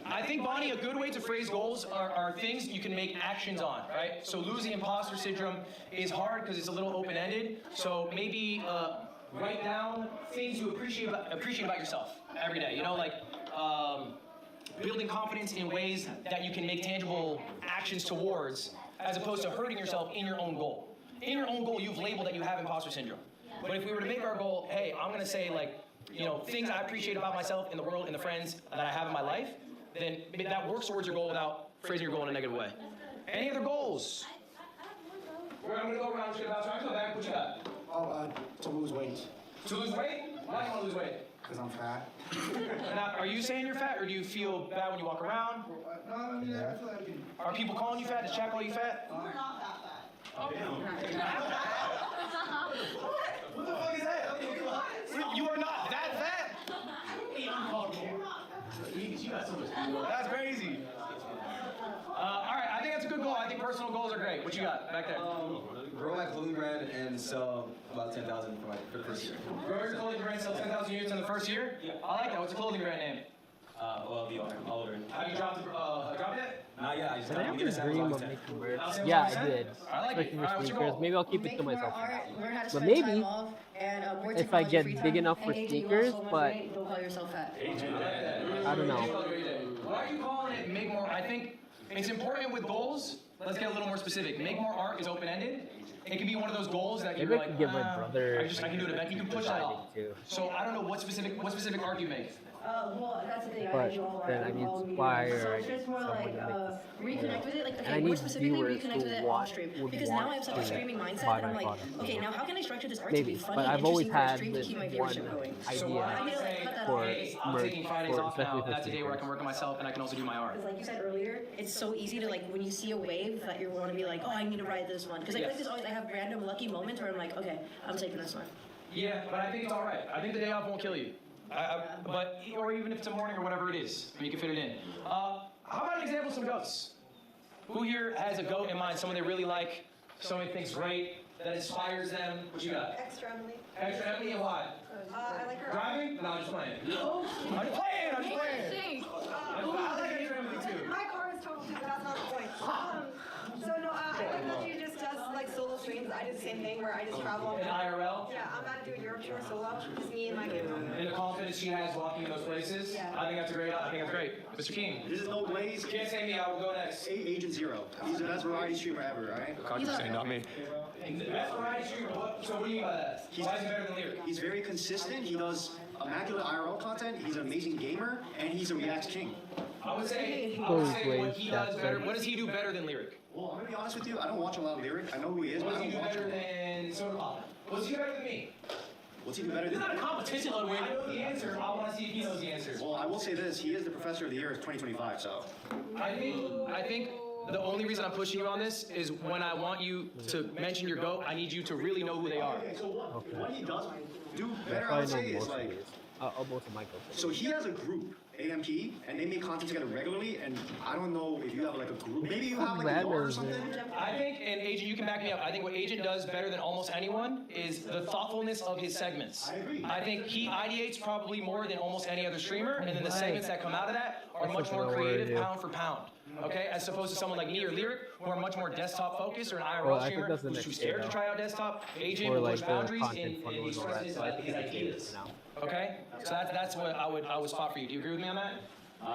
Speaker 2: I think, Bonnie, a good way to phrase goals are things you can make actions on, right? So losing imposter syndrome is hard because it's a little open-ended. So maybe write down things you appreciate about yourself every day. You know, like building confidence in ways that you can make tangible actions towards, as opposed to hurting yourself in your own goal. In your own goal, you've labeled that you have imposter syndrome. But if we were to make our goal, hey, I'm gonna say like, you know, things I appreciate about myself in the world and the friends that I have in my life, then that works towards your goal without phrasing your goal in a negative way. Any other goals? I'm gonna go around, shit about, so I come back, what you got?
Speaker 9: Oh, to lose weight.
Speaker 2: To lose weight? Why do you wanna lose weight?
Speaker 9: Because I'm fat.
Speaker 2: Now, are you saying you're fat, or do you feel bad when you walk around?
Speaker 9: No, I mean, I feel like I can.
Speaker 2: Are people calling you fat? Does chat call you fat?
Speaker 6: We're not that fat.
Speaker 2: What the fuck is that? You are not that fat? That's crazy. All right, I think that's a good goal. I think personal goals are great. What you got back there?
Speaker 10: Grow my clothing brand and sell about 10,000 for the first year.
Speaker 2: Grow your clothing brand, sell 10,000 units in the first year? I like that. What's the clothing brand name?
Speaker 10: Well, the Oliver.
Speaker 2: Have you dropped it?
Speaker 5: Not yet. I just
Speaker 1: Did I
Speaker 5: got to get
Speaker 1: ever
Speaker 5: a sample
Speaker 1: dream
Speaker 5: on
Speaker 1: of
Speaker 5: 10.
Speaker 1: making merch?
Speaker 2: Samples
Speaker 1: Yeah,
Speaker 2: on
Speaker 1: I
Speaker 2: 10?
Speaker 1: did.
Speaker 2: I like it.
Speaker 1: Especially
Speaker 2: All
Speaker 1: for
Speaker 2: right, what's your
Speaker 1: sneakers.
Speaker 2: goal?
Speaker 1: Maybe I'll keep it
Speaker 4: Make
Speaker 1: to
Speaker 4: more
Speaker 1: myself for
Speaker 4: art,
Speaker 1: now.
Speaker 4: learn how to
Speaker 1: But
Speaker 4: spend time
Speaker 1: maybe
Speaker 4: off, and more
Speaker 1: if I
Speaker 4: technology free
Speaker 1: get big
Speaker 4: time.
Speaker 1: enough
Speaker 4: And
Speaker 1: for
Speaker 4: AJ, you
Speaker 1: sneakers,
Speaker 4: lost so much
Speaker 1: but
Speaker 4: weight. Don't call yourself fat.
Speaker 1: I don't know.
Speaker 2: Why are you calling it make more? I think it's important with goals. Let's get a little more specific. Make more art is open ended. It can be one of those goals that you're
Speaker 1: Maybe I
Speaker 2: like,
Speaker 1: could get my brother
Speaker 2: I can do it. You can push that
Speaker 1: designing
Speaker 2: off.
Speaker 1: too.
Speaker 2: So I don't know what specific art do you make.
Speaker 4: Well, that's the thing.
Speaker 1: But
Speaker 4: I do all
Speaker 1: then
Speaker 4: art.
Speaker 1: I need
Speaker 4: All media.
Speaker 1: supplier,
Speaker 4: So
Speaker 1: I
Speaker 4: it's
Speaker 1: need
Speaker 4: just more
Speaker 1: someone
Speaker 4: like
Speaker 1: to make this,
Speaker 4: reconnect with it. Like,
Speaker 1: and
Speaker 4: okay,
Speaker 1: I
Speaker 4: more
Speaker 1: need
Speaker 4: specifically
Speaker 1: viewers
Speaker 4: reconnect
Speaker 1: who
Speaker 4: with it
Speaker 1: want
Speaker 4: off stream.
Speaker 1: would
Speaker 4: Because now I
Speaker 1: want
Speaker 4: have such a
Speaker 1: to
Speaker 4: streaming mindset
Speaker 1: buy
Speaker 4: that I'm
Speaker 1: my
Speaker 4: like,
Speaker 1: product.
Speaker 4: okay, now how can I structure this art to be
Speaker 1: Maybe,
Speaker 4: funny
Speaker 1: but
Speaker 4: and
Speaker 1: I've always
Speaker 4: interesting for the
Speaker 1: had
Speaker 4: stream to
Speaker 1: this
Speaker 4: keep my
Speaker 1: one
Speaker 4: viewership going?
Speaker 2: So
Speaker 1: idea
Speaker 2: what I would
Speaker 4: Like,
Speaker 2: say
Speaker 4: cut that
Speaker 1: for
Speaker 4: off.
Speaker 2: is I'm
Speaker 1: merch,
Speaker 2: taking Fridays
Speaker 1: for
Speaker 2: off
Speaker 1: especially
Speaker 2: now.
Speaker 1: for
Speaker 2: That's a day where I
Speaker 1: sneakers.
Speaker 2: can work on myself and I can also do my art.
Speaker 4: Because like you said earlier, it's so easy to like when you see a wave that you want to be like, oh, I need to ride this one. Because like this always, I have random lucky moments where I'm like, okay, I'm taking this one.
Speaker 2: Yeah, but I think it's all right. I think the day off won't kill you. But or even if it's a morning or whatever it is, you can fit it in. How about an example of some goats? Who here has a goat in mind? Someone they really like, someone they think's great, that inspires them. What you got?
Speaker 6: Extra Emily.
Speaker 2: Extra Emily and why?
Speaker 6: I like her.
Speaker 2: Driving? No, I'm just playing. I'm just playing. I like Extra Emily too.
Speaker 6: My car is total too, but that's not the point. So no, I like that she just does like solo streams. I do the same thing where I just travel.
Speaker 2: In IRL?
Speaker 6: Yeah, I'm about to do a Europe tour solo. Just me and my camera.
Speaker 2: And the confidence she has walking in those places.
Speaker 6: Yeah.
Speaker 2: I think that's great. Mr. King.
Speaker 11: This is no Blaze.
Speaker 2: You can't say me, I will go next.
Speaker 11: Agent Zero. He's the best variety streamer ever, alright?
Speaker 5: Conscious saying, not me.
Speaker 2: The best variety streamer, so what do you mean by that? Why is he better than Lyric?
Speaker 11: He's very consistent. He does immaculate IRL content. He's an amazing gamer, and he's a React king.
Speaker 2: I would say what he does better. What does he do better than Lyric?
Speaker 11: Well, I'm gonna be honest with you. I don't watch a lot of Lyric. I know who he is,
Speaker 2: What
Speaker 11: but
Speaker 2: does
Speaker 11: I
Speaker 2: he
Speaker 11: don't
Speaker 2: do
Speaker 11: watch
Speaker 2: better
Speaker 11: him.
Speaker 2: than Soda Pop? What's he better than me?
Speaker 11: What's he do better
Speaker 2: It's
Speaker 11: than?
Speaker 2: not a competition, Ludwig. I know the answer. I want to see if he knows the answer.
Speaker 11: Well, I will say this. He is the professor of the year of 2025. So.
Speaker 2: I think the only reason I'm pushing you on this is when I want you to mention your GOAT, I need you to really know who they are.
Speaker 11: Okay, so what he does do better, I
Speaker 1: I
Speaker 11: would
Speaker 1: know
Speaker 11: say, is
Speaker 1: most of
Speaker 11: like.
Speaker 1: these. Most of my goats.
Speaker 11: So he has a group, AMP, and they make content together regularly. And I don't know if you have like a group. Maybe you have like a yard or something.
Speaker 2: I think, and Agent, you can back me up. I think what Agent does better than almost anyone is the thoughtfulness of his segments.
Speaker 11: I agree.
Speaker 2: I think he ideates probably more than almost any other streamer, and then the segments that come out of that are much more creative pound for pound. Okay, as opposed to someone like me or Lyric, who are much more desktop focused, or an IRL
Speaker 1: Well, I think
Speaker 2: streamer
Speaker 1: that's the
Speaker 2: who's
Speaker 1: next
Speaker 2: too scared to
Speaker 1: thing,
Speaker 2: try out desktop. Agent
Speaker 1: Or
Speaker 2: will
Speaker 1: like
Speaker 2: push
Speaker 1: the
Speaker 2: boundaries
Speaker 1: content
Speaker 2: and
Speaker 1: funnel
Speaker 2: he
Speaker 1: and all that.
Speaker 2: expresses
Speaker 1: So I think
Speaker 2: his
Speaker 1: it's
Speaker 2: ideas.
Speaker 1: now.
Speaker 2: Okay, so that's what I would spot for you. Do you agree with me on that?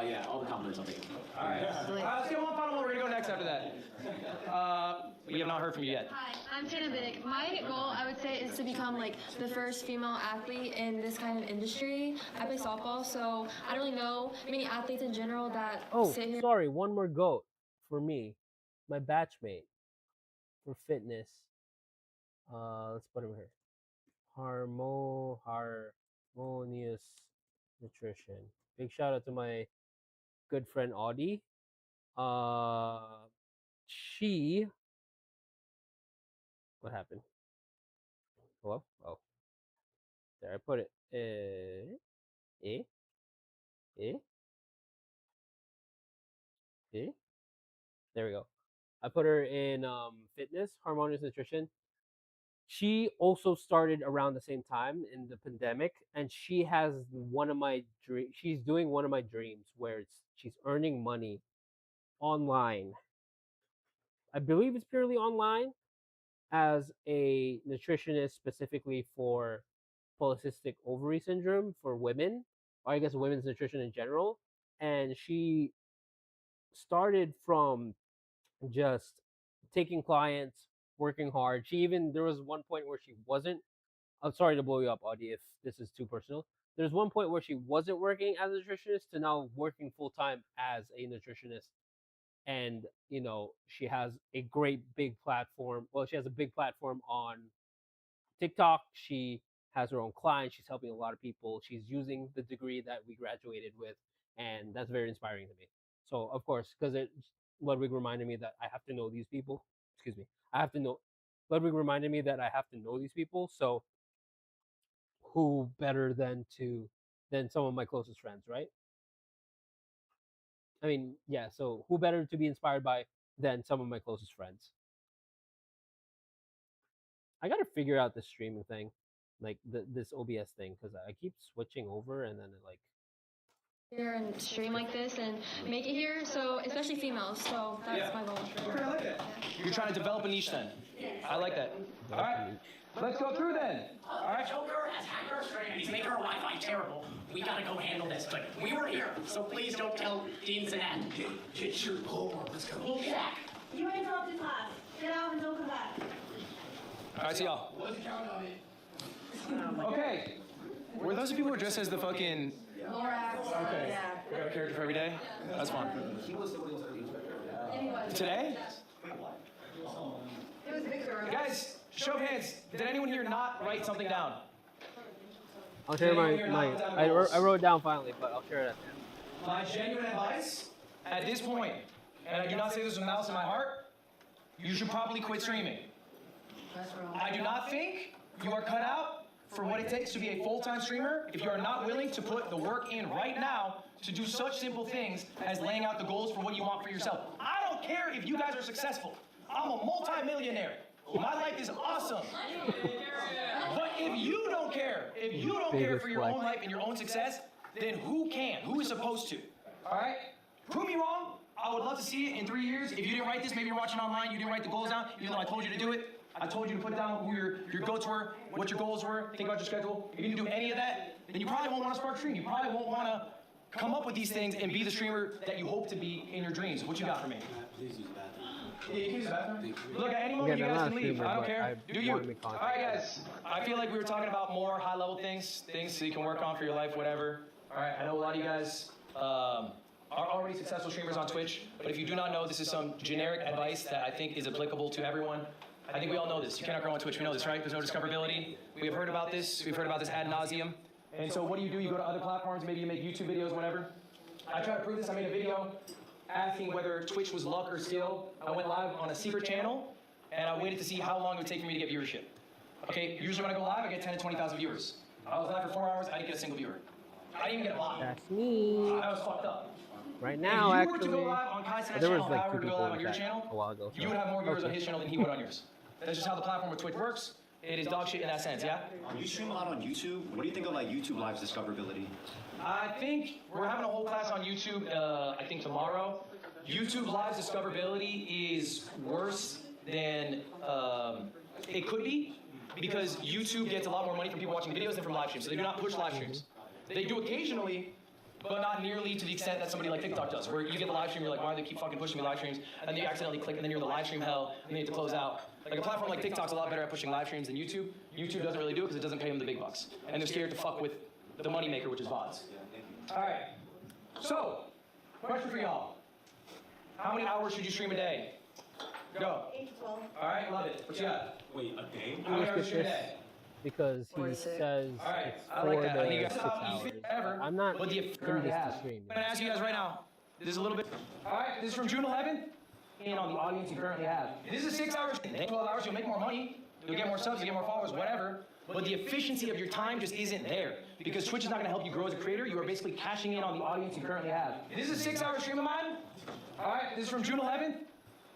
Speaker 7: Yeah, all the compliments I'll take.
Speaker 2: All right. Let's get one final one. We're gonna go next after that. We have not heard from you yet.
Speaker 12: Hi, I'm Tana Biddick. My goal, I would say, is to become like the first female athlete in this kind of industry. I play softball, so I don't really know many athletes in general that
Speaker 1: Oh,
Speaker 12: sit here.
Speaker 1: sorry, one more goat for me, my batchmate for fitness. Let's put him here. Harmonious nutrition. Big shout out to my good friend Audie. She. What happened? Hello? Oh, there I put it. Eh, eh, eh. There we go. I put her in fitness, harmonious nutrition. She also started around the same time in the pandemic, and she has one of my she's doing one of my dreams where she's earning money online. I believe it's purely online as a nutritionist specifically for polycystic ovary syndrome for women, or I guess women's nutrition in general. And she started from just taking clients, working hard. There was one point where she wasn't. I'm sorry to blow you up, Audie, if this is too personal. There's one point where she wasn't working as a nutritionist to now working full time as a nutritionist. And, she has a great big platform. Well, she has a big platform on TikTok. She has her own clients. She's helping a lot of people. She's using the degree that we graduated with. And that's very inspiring to me. So, of course, because Ludwig reminded me that I have to know these people. Excuse me. I have to know. Ludwig reminded me that I have to know these people. So, who better than some of my closest friends, right? I mean, yeah. So, who better to be inspired by than some of my closest friends? I gotta figure out the streaming thing, like this OBS thing, because I keep switching over and then it like
Speaker 12: here and stream like this and make it here. So especially females. So that's my goal.
Speaker 2: Okay, I like that. You're trying to develop a niche then. I like that. All right, let's go through then. All right.
Speaker 7: Joker has hacked our stream and he's making our Wi-Fi terrible. We gotta go handle this, but we were here, so please don't tell Dean Zanat. Get your pole, let's go. We'll be back.
Speaker 8: You interrupted class. Get out and don't come back.
Speaker 2: All right, see y'all.
Speaker 7: What's the count on it?
Speaker 2: Okay. Were those the people who are dressed as the fucking? Okay.
Speaker 6: Yeah.
Speaker 2: We got a character for every day. That's fun. Today?
Speaker 6: It was Victor.
Speaker 2: Guys, show of hands. Did anyone here not write something down?
Speaker 1: I'll share I wrote it down finally, but I'll share it at the end.
Speaker 2: My genuine advice at this point, and I do not say this with malice in my heart, you should probably quit streaming. I do not think you are cut out for what it takes to be a full-time streamer if you are not willing to put the work in right now to do such simple things as laying out the goals for what you want for yourself. I don't care if you guys are successful. I'm a multi-millionaire. My life is awesome. But if you don't care, for your own life and your own success, then who can? Who is supposed to? All right? Prove me wrong. I would love to see it in 3 years. If you didn't write this, maybe you're watching online, you didn't write the goals down, even though I told you to do it. I told you to put down who your goals were, what your goals were, think about your schedule. If you didn't do any of that, then you probably won't want to spark stream. You probably won't want to come up with these things and be the streamer that you hope to be in your dreams. What you got for me?
Speaker 7: Please use the bathroom.
Speaker 2: Yeah, you can use the bathroom. Look, at any moment you guys can leave. I don't care. Do you? All right, guys. I feel like we were talking about more high-level things so you can work on for your life, whatever. All right, I know a lot of you guys are already successful streamers on Twitch, but if you do not know, this is some generic advice that I think is applicable to everyone. I think we all know this. You cannot grow on Twitch. We know this, right? There's no discoverability. We have heard about this. We've heard about this ad nauseum. And so what do? You go to other platforms. Maybe you make YouTube videos, whatever. I try to prove this. I made a video asking whether Twitch was luck or skill. I went live on a secret channel, and I waited to see how long it would take for me to get viewership. Okay, usually when I go live, I get 10 to 20,000 viewers. I was live for 4 hours. I didn't get a single viewer. I didn't even get a block.
Speaker 1: That's me.
Speaker 2: I was fucked up.
Speaker 1: Right now,
Speaker 2: if you were
Speaker 1: actually,
Speaker 2: to go live on Kai Cenat's
Speaker 1: there was
Speaker 2: channel,
Speaker 1: like
Speaker 2: if I
Speaker 1: 2
Speaker 2: were to go
Speaker 1: people
Speaker 2: live on
Speaker 1: in
Speaker 2: your
Speaker 1: chat
Speaker 2: channel,
Speaker 1: a while ago.
Speaker 2: you would have more viewers on his channel than he would on yours. That's just how the platform of Twitch works. It is dog shit in that sense, yeah?
Speaker 11: You stream a lot on YouTube. What do you think of like YouTube Live's discoverability?
Speaker 2: I think we're having a whole class on YouTube, I think tomorrow. YouTube Live's discoverability is worse than it could be because YouTube gets a lot more money from people watching videos than from live streams. So they do not push live streams. They do occasionally, but not nearly to the extent that somebody like TikTok does, where you get the live stream, you're like, why do they keep fucking pushing me live streams? And then you accidentally click, and then you're in the live stream hell, and then you have to close out. Like a platform like TikTok's a lot better at pushing live streams than YouTube. YouTube doesn't really do it because it doesn't pay them the big bucks. And they're scared to fuck with the moneymaker, which is VODs. All right. So, question for y'all. How many hours should you stream a day? Go.
Speaker 8: 8 to 12.
Speaker 2: All right, love it. What you got?
Speaker 7: Wait, a day?
Speaker 2: How many
Speaker 1: Let's
Speaker 2: hours
Speaker 1: get
Speaker 2: stream a
Speaker 1: this
Speaker 2: day?
Speaker 1: because he
Speaker 6: 46.
Speaker 1: says
Speaker 2: All right,
Speaker 1: it's
Speaker 2: I like
Speaker 1: for
Speaker 2: that. I think
Speaker 1: the
Speaker 2: you
Speaker 1: 6
Speaker 2: guys
Speaker 1: hours.
Speaker 2: ever.
Speaker 1: I'm not
Speaker 2: But the
Speaker 1: in
Speaker 2: currently
Speaker 1: this
Speaker 2: have.
Speaker 1: to stream.
Speaker 2: I'm gonna ask you guys right now. This is a little bit. All right, this is from June 11th. And on the audience you currently have. This is 6 hours. In 12 hours, you'll make more money. You'll get more subs. You'll get more followers. Whatever. But the efficiency of your time just isn't there because Twitch is not gonna help you grow as a creator. You are basically cashing in on the audience you currently have. This is a 6 hour stream of mine. All right, this is from June 11th.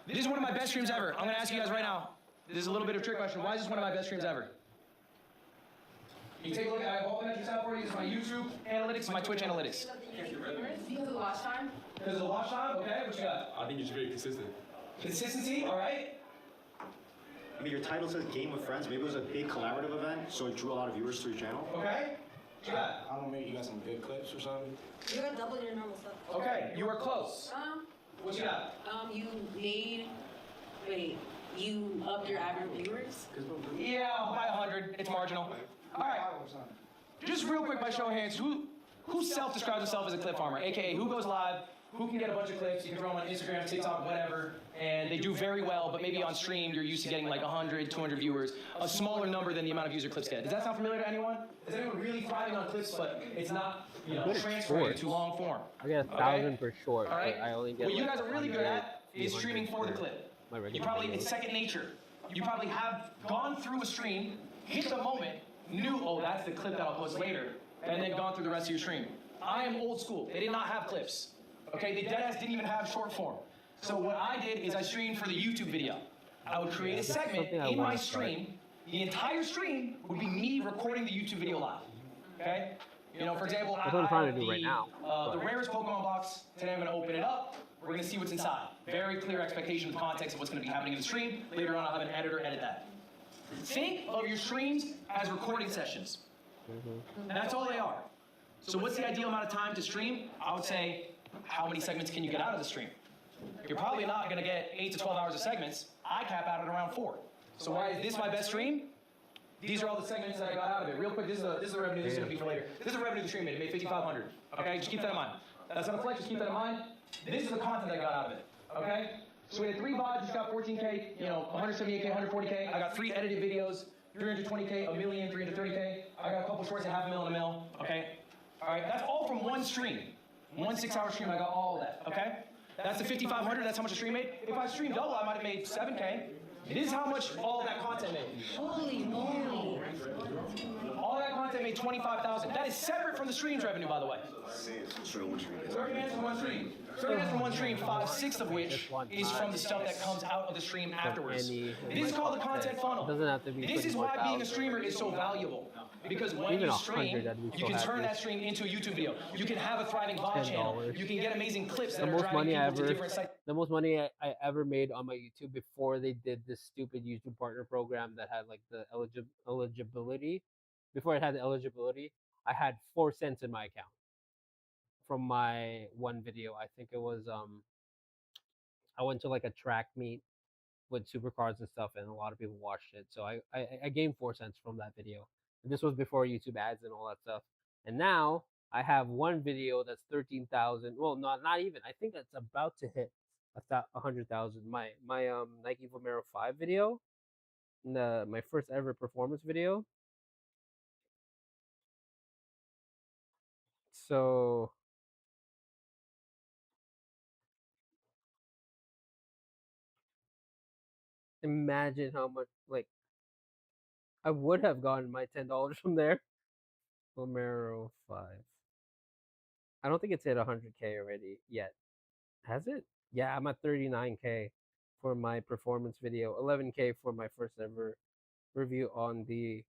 Speaker 2: This is one of my best streams ever. I'm gonna ask you guys right now. This is a little bit of a trick question. Why is this one of my best streams ever? You take a look at, I have all the metrics out for you. This is my YouTube analytics and my Twitch analytics.
Speaker 6: Because of the watch time?
Speaker 2: Because of the watch time, okay, what you got?
Speaker 5: I think you're just very consistent.
Speaker 2: Consistency, all right.
Speaker 11: I mean, your title says Game of Friends. Maybe it was a big collaborative event, so it drew a lot of viewers to your channel.
Speaker 2: Okay. What you got?
Speaker 9: I don't know, maybe you got some good clips or something.
Speaker 6: You got double your normal stuff.
Speaker 2: Okay, you are close. What you got?
Speaker 6: You upped your average viewers?
Speaker 2: Yeah, by 100. It's marginal. All right. Just real quick by show of hands, who self-describes himself as a clip farmer? AKA, who goes live, who can get a bunch of clips, you can throw them on Instagram, TikTok, whatever, and they do very well, but maybe on stream you're used to getting like 100, 200 viewers, a smaller number than the amount of user clips get. Does that sound familiar to anyone? Is anyone really thriving on clips, but it's not, transferring to long form?
Speaker 1: I get 1,000 per short,
Speaker 2: All right.
Speaker 1: but I only get
Speaker 2: What you
Speaker 1: like
Speaker 2: guys are really good
Speaker 1: 100,
Speaker 2: at is streaming for the clip.
Speaker 1: my regular
Speaker 2: You probably,
Speaker 1: videos.
Speaker 2: it's second nature. You probably have gone through a stream, hit the moment, knew, oh, that's the clip that I'll post later, and then gone through the rest of your stream. I am old school. They did not have clips. Okay, the deadass didn't even have short form. So what I did is I streamed for the YouTube video. I would create a segment in my stream. The entire stream would be me recording the YouTube video live. Okay? You know, for example,
Speaker 1: That's what I'm trying to do
Speaker 2: the,
Speaker 1: right now.
Speaker 2: the rarest Pokemon box. Today I'm going to open it up. We're going to see what's inside. Very clear expectation of the context of what's going to be happening in the stream. Later on, I'll have an editor edit that. Think of your streams as recording sessions. That's all they are. So what's the ideal amount of time to stream? I would say, how many segments can you get out of the stream? You're probably not going to get 8 to 12 hours of segments. I cap out at around 4. So why is this my best stream? These are all the segments that I got out of it. Real quick, this is the revenue. This is going to be for later. This is the revenue the stream made. It made $5,500. Okay, just keep that in mind. That's not a flex. Just keep that in mind. This is the content I got out of it. Okay. So we had 3 VODs. Just got 14K. You know, 178K, 140K. I got 3 edited videos. 320K, a million, 330K. I got a couple shorts at $500,000 a mil. Okay. All right. That's all from one stream. One 6-hour stream. I got all of that. Okay. That's the 5,500. That's how much the stream made. If I streamed double, I might have made 7K. This is how much all that content made.
Speaker 4: Holy moly.
Speaker 2: All that content made $25,000. That is separate from the stream's revenue, by the way. 30 minutes from one stream. 30 minutes from one stream, 5/6 of which is from the stuff that comes out of the stream afterwards. This is called the content funnel. This is why being a streamer is so valuable. Because when you stream, you can turn that stream into a YouTube video. You can have a thriving VOD channel. You can get amazing clips that are driving people to different sites.
Speaker 1: The most money I ever made on my YouTube before they did this stupid YouTube partner program that had like the eligibility. Before it had the eligibility, I had 4 cents in my account from my one video. I think it was I went to like a track meet with supercars and stuff, and a lot of people watched it. So I gained 4 cents from that video. And this was before YouTube ads and all that stuff. And now I have one video that's 13,000. Well, not even. I think that's about to hit 100,000. My Nike Vomero 5 video, my first ever performance video. So imagine how much like I would have gotten my $10 from there. Vomero 5. I don't think it's hit 100K already yet. Has it? Yeah, I'm at 39K for my performance video. 11K for my first ever review on the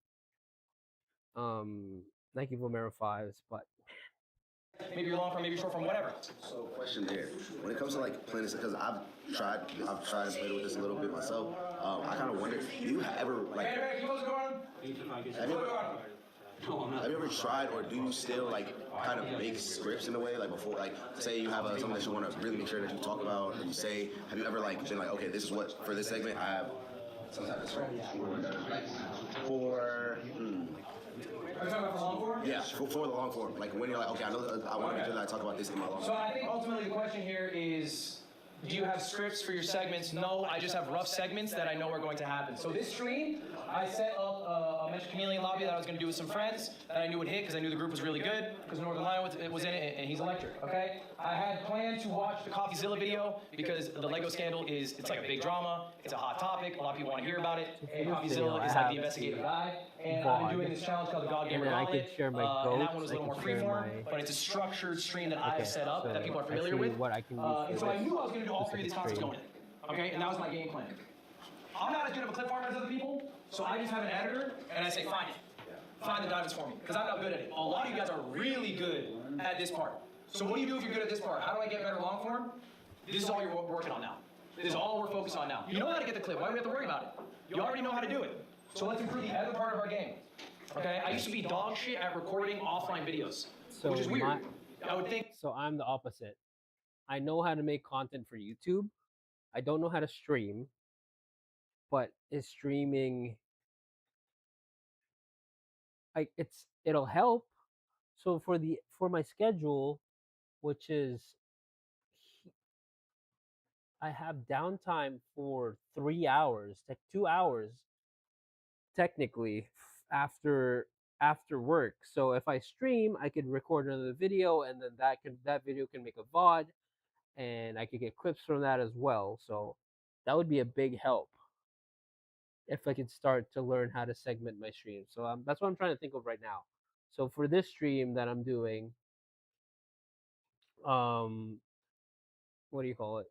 Speaker 1: Nike Vomero 5s, but
Speaker 2: maybe you're long form, maybe you're short form, whatever.
Speaker 3: So, question there. When it comes to like playing this, because I've tried and played with this a little bit myself. I kind of wonder, do you ever like? Have you ever tried, or do you still like kind of make scripts in a way, like before, like say you have something that you want to really make sure that you talk about, or you say, have you ever like been like, okay, this is what for this segment I have some type of strategy for.
Speaker 2: Are you talking about for long form?
Speaker 3: Yeah, for the long form. Like when you're like, okay, I know I want to make sure that I talk about this in my long form.
Speaker 2: So I think ultimately the question here is, do you have scripts for your segments? No, I just have rough segments that I know are going to happen. So this stream, I set up a Mensch Chameleon lobby that I was going to do with some friends that I knew would hit because I knew the group was really good because Northern Lion was in it and he's electric, okay? I had planned to watch the CoffeeZilla video because the Lego scandal it's like a big drama. It's a hot topic. A lot of people want to hear about it. And CoffeeZilla is like the investigative guy. And I've been doing this challenge called the God Gamer Gauntlet. And that one was a little more freeform, but it's a structured stream that I have set up that people are familiar with. And so I knew I was going to do all 3 of these concepts going in. Okay, and that was my game plan. I'm not as good of a clip farmer as other people, so I just have an editor, and I say, find it. Find the diamonds for me, because I'm not good at it. A lot of you guys are really good at this part. So what do you do if you're good at this part? How do I get better long form? This is all you're working on now. This is all we're focused on now. You know how to get the clip. Why do we have to worry about it? You already know how to do it. So let's improve the other part of our game. Okay, I used to be dog shit at recording offline videos, which is weird. I would think.
Speaker 1: So I'm the opposite. I know how to make content for YouTube. I don't know how to stream, but is streaming like it'll help. So for my schedule, which is I have downtime for 3 hours, 2 hours technically after work. So if I stream, I could record another video, and then that video can make a VOD, and I could get clips from that as well. So that would be a big help if I could start to learn how to segment my stream. So that's what I'm trying to think of right now. So for this stream that I'm doing, what do you call it?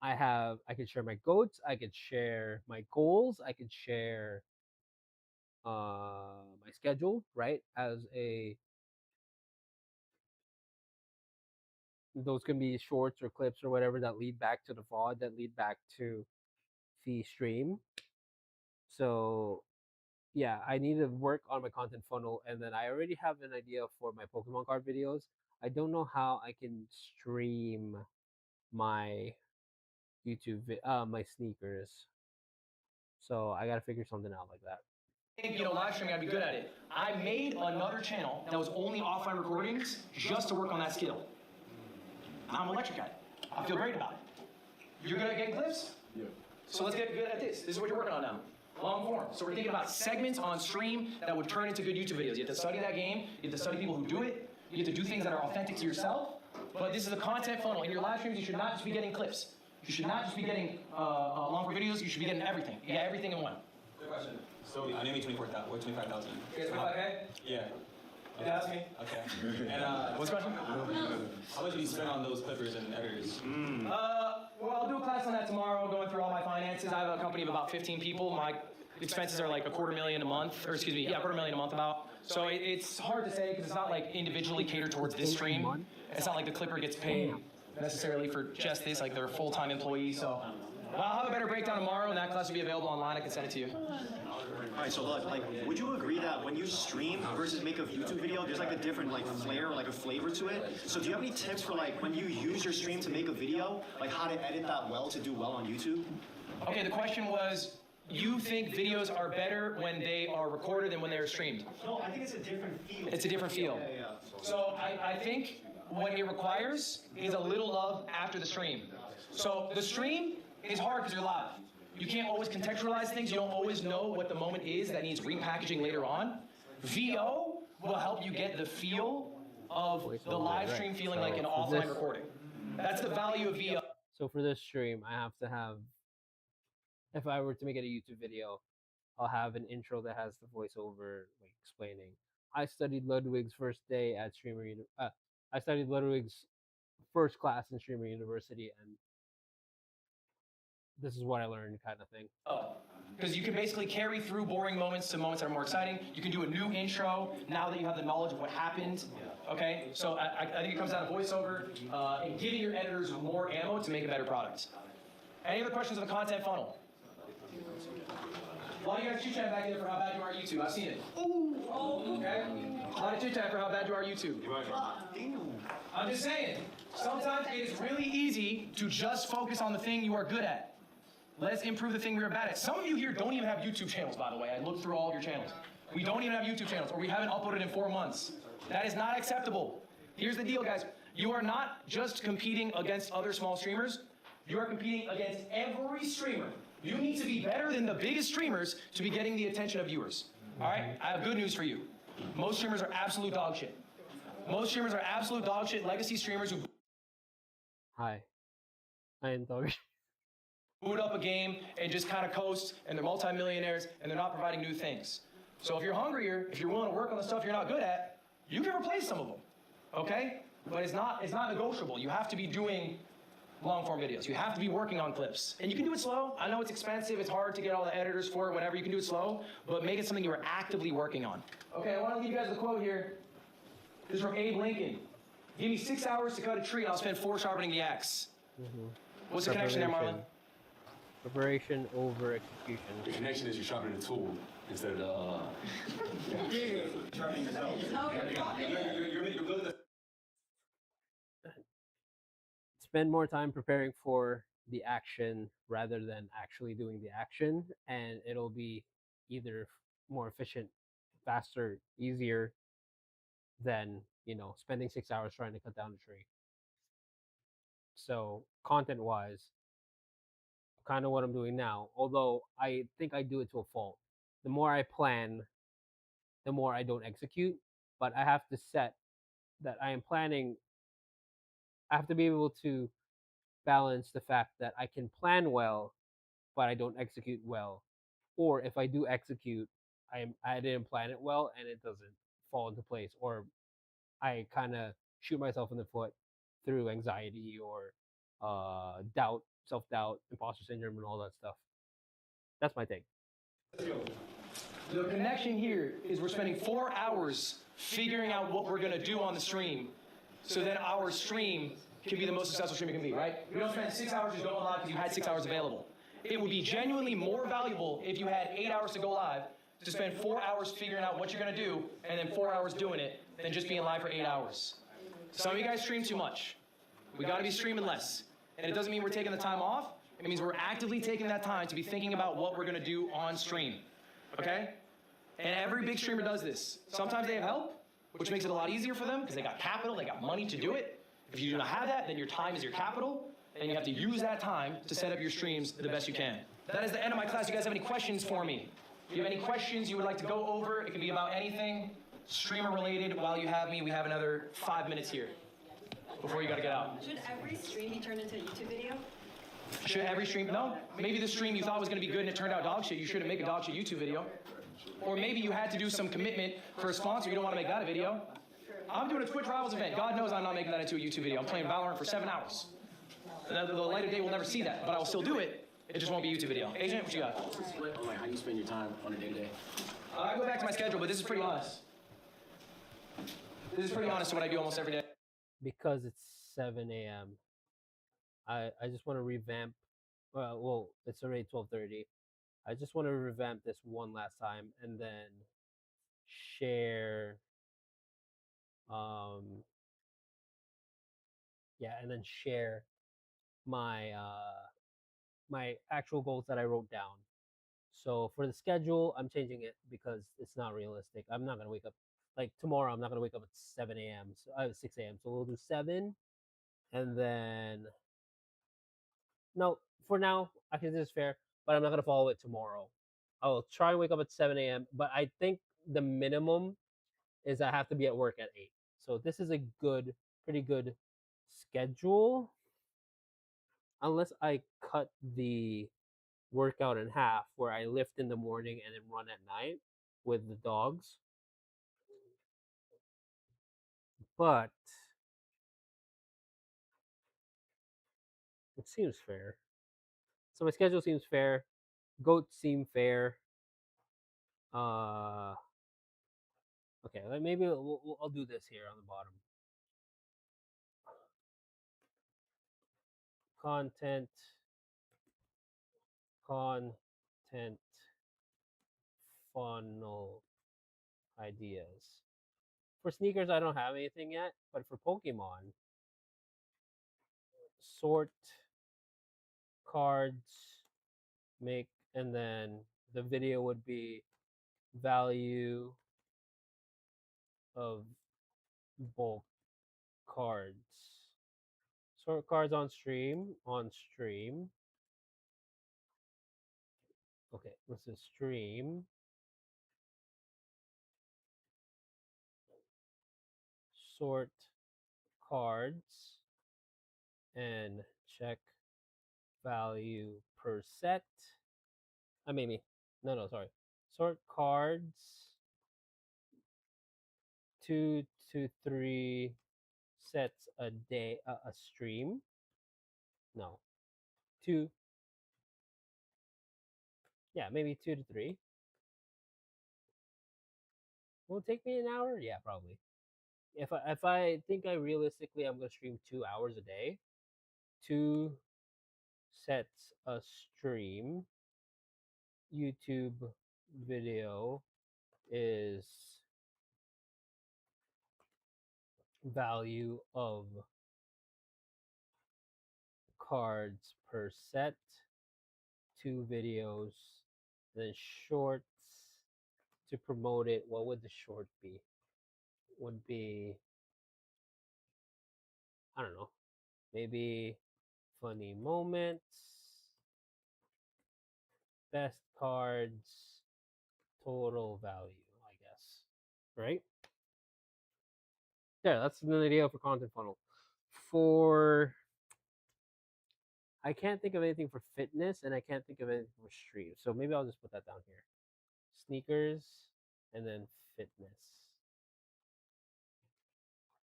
Speaker 1: I could share my goats, I could share my goals, I could share my schedule, right? As a those can be shorts or clips or whatever that lead back to the VOD that lead back to the stream. So yeah, I need to work on my content funnel, and then I already have an idea for my Pokemon card videos. I don't know how I can stream my my sneakers. So I gotta figure something out like that.
Speaker 2: Think, live streaming, I'd be good at it. I made another channel that was only offline recordings just to work on that skill. Now I'm electric at it. I feel great about it. You're good at getting clips? Yeah. So let's get good at this. This is what you're working on now. Long form. So we're thinking about segments on stream that would turn into good YouTube videos. You have to study that game. You have to study people who do it. You have to do things that are authentic to yourself. But this is a content funnel. In your live streams, you should not just be getting clips. You should not just be getting long form videos. You should be getting everything. You get everything in one.
Speaker 10: Good question. So I made 24,000. What 25,000?
Speaker 2: You guys 25K?
Speaker 10: Yeah.
Speaker 2: Yeah, that's me.
Speaker 10: Okay. And
Speaker 2: what's the question?
Speaker 10: How much do you spend on those clippers and editors?
Speaker 2: Well, I'll do a class on that tomorrow, going through all my finances. I have a company of about 15 people. My expenses are like $250,000 a month, or excuse me, yeah, $250,000 a month about. So it's hard to say because it's not like individually catered towards this stream. It's not like the clipper gets paid necessarily for just this, like they're a full-time employee. So I'll have a better breakdown tomorrow, and that class will be available online. I can send it to you.
Speaker 11: All right, so look, would you agree that when you stream versus make a YouTube video, there's like a different flair, like a flavor to it? So do you have any tips for when you use your stream to make a video, like how to edit that well to do well on YouTube?
Speaker 2: Okay, the question was, you think videos are better when they are recorded than when they are streamed?
Speaker 11: No, I think it's a different feel.
Speaker 2: It's a different feel.
Speaker 11: Yeah.
Speaker 2: So I think what it requires is a little love after the stream. So the stream is hard because you're live. You can't always contextualize things. You don't always know what the moment is that needs repackaging later on. VO will help you get the feel of the live stream feeling like an offline recording. That's the value of VO.
Speaker 1: So for this stream, I have to have, if I were to make it a YouTube video, I'll have an intro that has the voiceover explaining. I studied Ludwig's first day at I studied Ludwig's first class in Streamer University, and this is what I learned, kind of thing.
Speaker 2: Because you can basically carry through boring moments to moments that are more exciting. You can do a new intro now that you have the knowledge of what happened. Okay, so I think it comes down to voiceover and giving your editors more ammo to make a better product. Any other questions on the content funnel? A lot of you guys chit-chat back there for how bad you are at YouTube. I've seen it. Okay? A lot of chit-chat for how bad you are at YouTube. I'm just saying, sometimes it is really easy to just focus on the thing you are good at. Let's improve the thing we are bad at. Some of you here don't even have YouTube channels, by the way. I looked through all of your channels. We don't even have YouTube channels, or we haven't uploaded in 4 months. That is not acceptable. Here's the deal, guys. You are not just competing against other small streamers. You are competing against every streamer. You need to be better than the biggest streamers to be getting the attention of viewers. All right? I have good news for you. Most streamers are absolute dog shit. Most streamers are absolute dog shit legacy streamers who
Speaker 1: Hi. I am dog shit.
Speaker 2: boot up a game and just kind of coast, and they're multimillionaires, and they're not providing new things. So if you're hungrier, if you're willing to work on the stuff you're not good at, you can replace some of them, okay? But it's not negotiable. You have to be doing long-form videos. You have to be working on clips. And you can do it slow. I know it's expensive. It's hard to get all the editors for it, whatever. You can do it slow, but make it something you are actively working on. Okay, I want to leave you guys with a quote here. This is from Abe Lincoln. Give me 6 hours to cut a tree, and I'll spend 4 sharpening the axe. What's the connection there, Marlon?
Speaker 1: Preparation over execution.
Speaker 5: The connection is you're sharpening the tool instead of
Speaker 10: You're building the
Speaker 1: Spend more time preparing for the action rather than actually doing the action, and it'll be either more efficient, faster, easier than spending 6 hours trying to cut down a tree. So content wise, kind of what I'm doing now, although I think I do it to a fault. The more I plan, the more I don't execute, but I have to set that I am planning. I have to be able to balance the fact that I can plan well, but I don't execute well. Or if I do execute, I didn't plan it well and it doesn't fall into place, or I kind of shoot myself in the foot through anxiety or doubt, self-doubt, imposter syndrome, and all that stuff. That's my take.
Speaker 2: The connection here is we're spending 4 hours figuring out what we're gonna do on the stream, so then our stream can be the most successful stream it can be, right? We don't spend 6 hours just going live because you had 6 hours available. It would be genuinely more valuable if you had 8 hours to go live, to spend 4 hours figuring out what you're gonna do, and then 4 hours doing it, than just being live for 8 hours. Some of you guys stream too much. We gotta be streaming less. And it doesn't mean we're taking the time off, it means we're actively taking that time to be thinking about what we're gonna do on stream, okay? And every big streamer does this. Sometimes they have help, which makes it a lot easier for them, because they got capital, they got money to do it. If you do not have that, then your time is your capital, and you have to use that time to set up your streams the best you can. That is the end of my class. You guys have any questions for me? If you have any questions you would like to go over, it can be about anything streamer related. While you have me, we have another 5 minutes here before you gotta get out.
Speaker 6: Should every stream be turned into a YouTube video?
Speaker 2: Should every stream? No. Maybe the stream you thought was gonna be good and it turned out dog shit. You shouldn't make a dog shit YouTube video. Or maybe you had to do some commitment for a sponsor. You don't want to make that a video. I'm doing a Twitch Rivals event. God knows I'm not making that into a YouTube video. I'm playing Valorant for 7 hours. The light of day will never see that, but I will still do it. It just won't be a YouTube video. Agent, what you got?
Speaker 5: Split on like how you spend your time on a day-to-day.
Speaker 2: I go back to my schedule, but this is pretty honest. This is pretty honest to what I do almost every day.
Speaker 1: Because it's 7 a.m. I just want to revamp. Well, it's already 12:30. I just want to revamp this one last time and then share. And then share my my actual goals that I wrote down. So for the schedule, I'm changing it because it's not realistic. I'm not gonna wake up like tomorrow. I'm not gonna wake up at 7 a.m. So 6 a.m. So we'll do 7, and then no. For now, I think this is fair, but I'm not gonna follow it tomorrow. I'll try and wake up at 7 a.m. But I think the minimum is I have to be at work at 8. So this is a pretty good schedule. Unless I cut the workout in half where I lift in the morning and then run at night with the dogs. But it seems fair. So my schedule seems fair. Goats seem fair. Okay, maybe I'll do this here on the bottom. Content funnel ideas. For sneakers, I don't have anything yet, but for Pokemon, sort cards, make, and then the video would be value of bulk cards. Sort cards on stream. Okay, this is stream. Sort cards and check value per set. Sorry. Sort cards 2 to 3 sets a day, a stream. No. 2. Yeah, maybe 2 to 3. Will it take me an hour? Yeah, probably. If I think I'm gonna stream 2 hours a day, 2 sets a stream. YouTube video is value of cards per set. 2 videos, then shorts to promote it. What would the short be? Would be, I don't know, maybe funny moments, best cards, total value, I guess. Right? Yeah, that's an idea for content funnel. I can't think of anything for fitness, and I can't think of anything for stream. So maybe I'll just put that down here. Sneakers, and then fitness.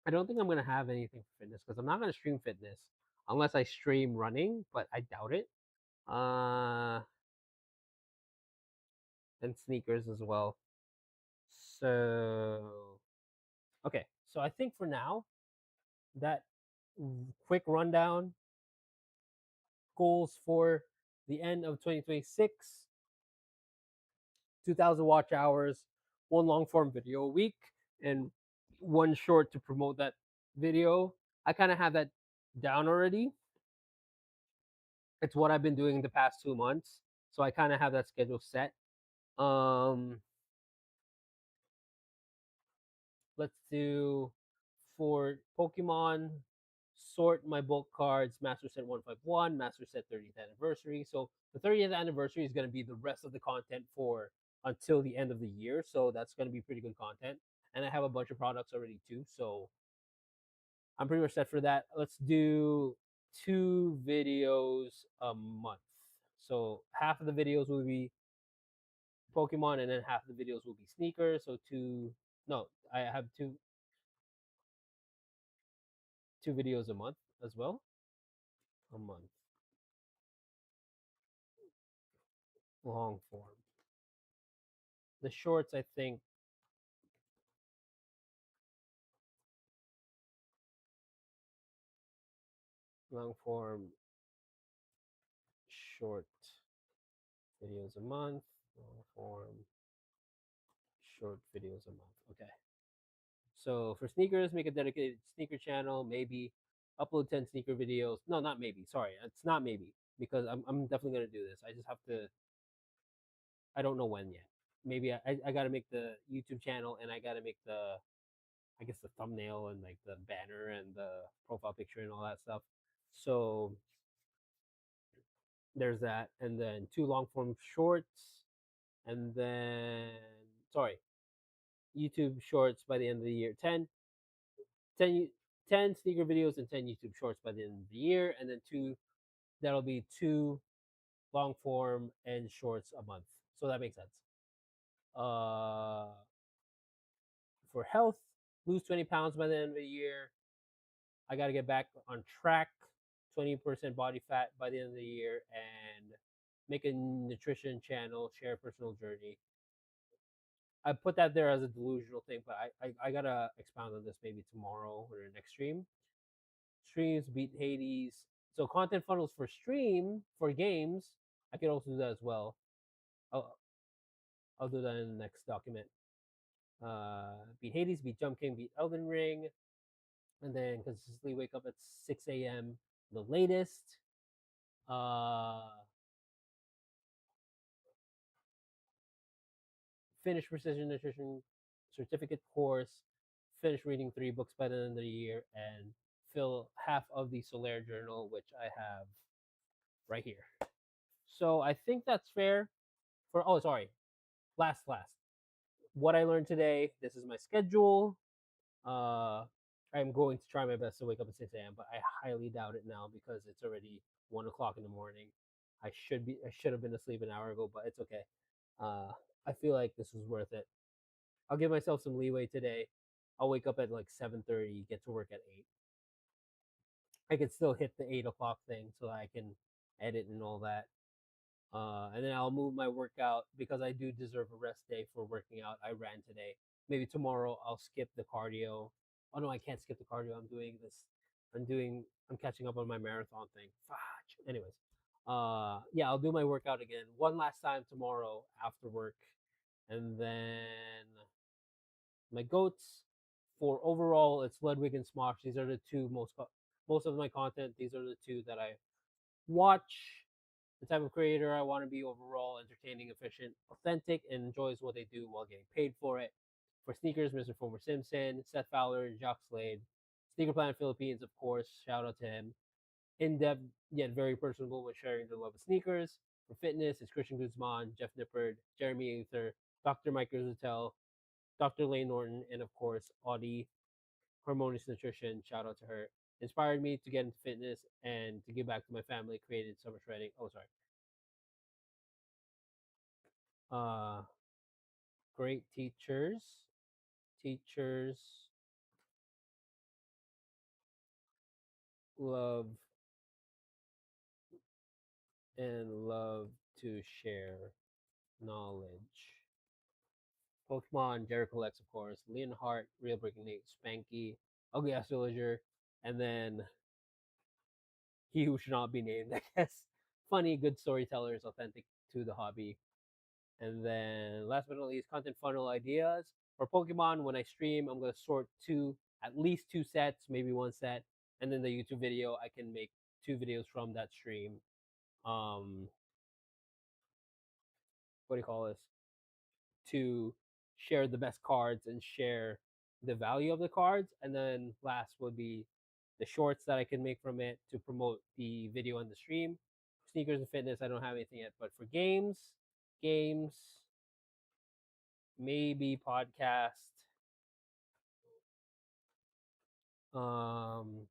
Speaker 1: I don't think I'm going to have anything for fitness because I'm not going to stream fitness unless I stream running, but I doubt it. and sneakers as well. So okay, so I think for now that quick rundown goals for the end of 2026: 2,000 watch hours, one long form video a week, and one short to promote that video. I kind of have that down already. It's what I've been doing the past 2 months, so I kind of have that schedule set. Um, let's do for Pokemon, sort my bulk cards, Master Set 151, Master Set 30th anniversary. So the 30th anniversary is going to be the rest of the content for until the end of the year. So that's going to be pretty good content. And I have a bunch of products already too. So I'm pretty much set for that. Let's do 2 videos a month. So half of the videos will be Pokemon, and then half of the videos will be sneakers. So no, I have two videos a month as well. A month, long form. The shorts, I think, long form, short videos a month, long form, short videos a month. Okay. So for sneakers, make a dedicated sneaker channel. Maybe upload 10 sneaker videos. No, not maybe. Sorry, it's not maybe because I'm definitely gonna do this. I just have to. I don't know when yet. Maybe I gotta make the YouTube channel, and I gotta make the, I guess, the thumbnail and like the banner and the profile picture and all that stuff. So there's that, and then 2 long form shorts, and then sorry, YouTube shorts by the end of the year. 10, 10 sneaker videos and 10 YouTube shorts by the end of the year, and then that'll be 2 long form and shorts a month. So that makes sense. Uh, for health, lose 20 pounds by the end of the year. I got to get back on track. 20% body fat by the end of the year, and make a nutrition channel, share personal journey. I put that there as a delusional thing, but I gotta expound on this maybe tomorrow or the next stream. Streams beat Hades. So content funnels for stream for games. I can also do that as well. I'll I'll do that in the next document. Beat Hades, beat Jump King, beat Elden Ring, and then consistently wake up at 6 a.m. the latest. Uh, finish Precision Nutrition certificate course. Finish reading 3 books by the end of the year, and fill half of the Solaire journal, which I have right here. So I think that's fair. Oh, sorry, last. What I learned today. This is my schedule. Uh, I'm going to try my best to wake up at 6 a.m., but I highly doubt it now because it's already 1 o'clock in the morning. I should have been asleep an hour ago, but it's okay. Uh, I feel like this was worth it. I'll give myself some leeway today. I'll wake up at like 7:30, get to work at 8. I can still hit the 8 o'clock thing so I can edit and all that. And then I'll move my workout because I do deserve a rest day for working out. I ran today. Maybe tomorrow I'll skip the cardio. Oh no, I can't skip the cardio. I'm doing this. I'm catching up on my marathon thing. Fudge. Anyways, yeah, I'll do my workout again one last time tomorrow after work, and then my goats for overall it's Ludwig and Smosh. These are the two most of my content. These are the two that I watch. The type of creator I want to be: overall entertaining, efficient, authentic, and enjoys what they do while getting paid for it. For sneakers, Mr. Former Simpson, Seth Fowler, Jacques Slade, Sneaker Planet Philippines, of course, shout out to him. In depth yet very personable when sharing their love of sneakers. For fitness, it's Christian Guzman, Jeff Nippard, Jeremy Aether, Dr. Mike Rizzutel, Dr. Lane Norton, and of course, Audie, Harmonious Nutrition. Shout out to her. Inspired me to get into fitness and to give back to my family. Created summer shredding. Oh, sorry. Uh, great teachers. Teachers love and love to share. knowledge. Pokemon, Jericho Lex, of course, Leonhart, Real Breaking Nate, Spanky, Ugly Ass Villager, and then he who should not be named, I guess. Funny, good storytellers, authentic to the hobby. And then last but not least, content funnel ideas. For Pokemon, when I stream, I'm gonna sort at least two sets, maybe one set, and then the YouTube video, I can make two videos from that stream. Um, what do you call this? To share the best cards and share the value of the cards. And then last would be the shorts that I can make from it to promote the video on the stream. Sneakers and fitness, I don't have anything yet. But for games, maybe podcast, um,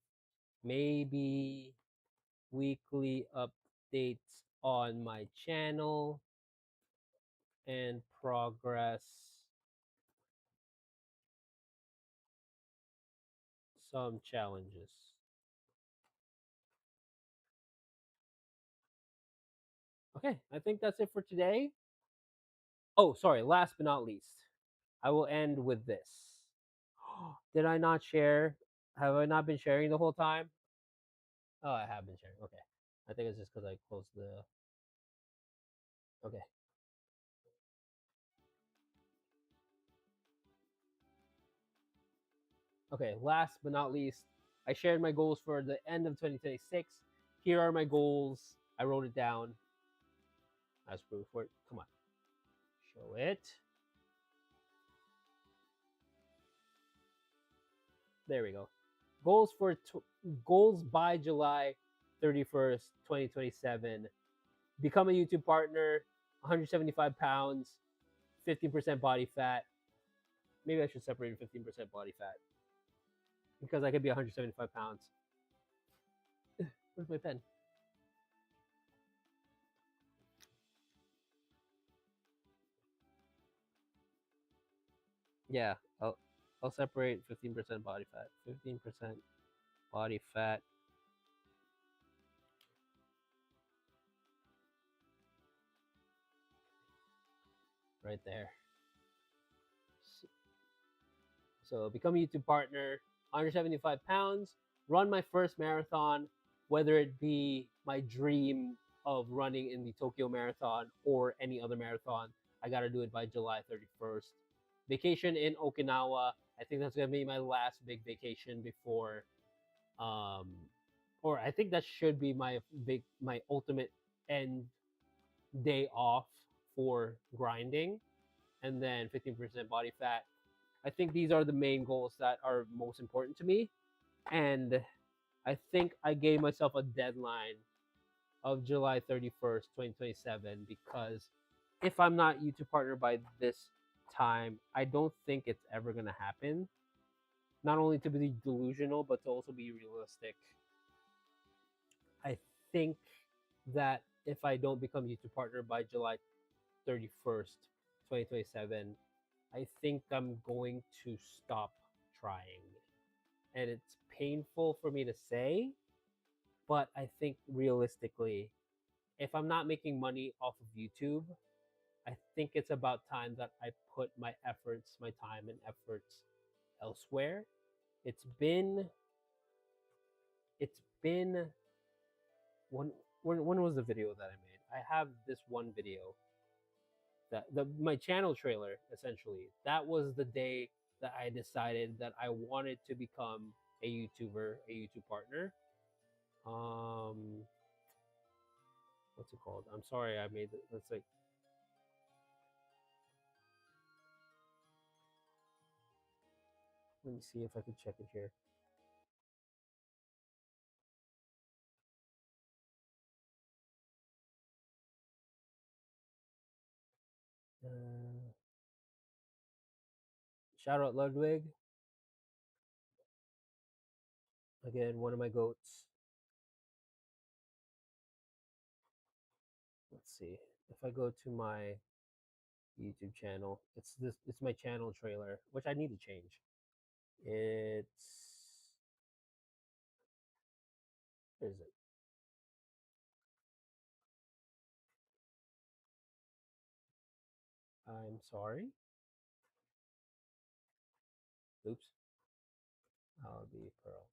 Speaker 1: maybe weekly updates on my channel and progress, some challenges. Okay, I think that's it for today. Oh, sorry, last but not least, I will end with this. Did I not share? Have I not been sharing the whole time? Oh, I have been sharing. Okay. I think it's just because I closed the. Okay. Okay, last but not least, I shared my goals for the end of 2026. Here are my goals. I wrote it down as proof for it. Come on. Show it. There we go. Goals for goals by July 31st, 2027. Become a YouTube partner, 175 pounds, 15% body fat. Maybe I should separate 15% body fat because I could be 175 pounds. Where's my pen? Yeah, I'll separate 15% body fat. 15% body fat. Right there. So become a YouTube partner, 175 pounds, run my first marathon, whether it be my dream of running in the Tokyo Marathon or any other marathon. I got to do it by July 31st. Vacation in Okinawa. I think that's going to be my last big vacation before um or I think that should be my ultimate end day off for grinding, and then 15% body fat. I think these are the main goals that are most important to me. And I think I gave myself a deadline of July 31st, 2027, because if I'm not YouTube partner by this time, I don't think it's ever going to happen. Not only to be delusional, but to also be realistic. I think that if I don't become YouTube partner by July 31st, 2027, I think I'm going to stop trying. And it's painful for me to say, but I think realistically, if I'm not making money off of YouTube, I think it's about time that I put my efforts, my time and efforts elsewhere. It's been it's been when was the video that I made? I have this one video that my channel trailer essentially. That was the day that I decided that I wanted to become a YouTuber, a YouTube partner. Um, what's it called? I'm sorry, I made it. Let's like. Let me see if I can check it here. Uh, Shout out Ludwig. Again, one of my goats. Let's see. If I go to my YouTube channel, it's my channel trailer, which I need to change. It's where is it? I'm sorry. Oops. I'll be Pearl.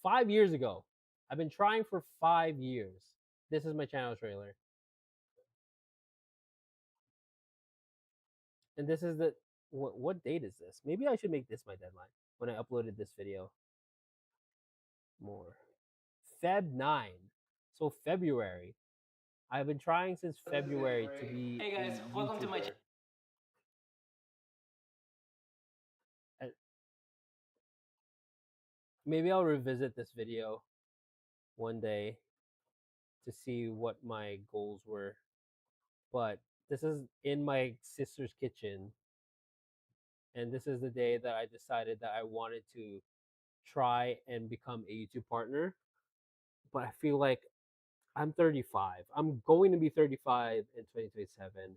Speaker 1: 5 years ago. I've been trying for 5 years. This is my channel trailer. And this is the what date is this? Maybe I should make this my deadline when I uploaded this video. More. Feb 9. So February. I've been trying since February to be
Speaker 7: Hey guys,
Speaker 1: a
Speaker 7: welcome to my
Speaker 1: YouTuber. Maybe I'll revisit this video one day to see what my goals were. But this is in my sister's kitchen. And this is the day that I decided that I wanted to try and become a YouTube partner. But I feel like I'm 35. I'm going to be 35 in 2027.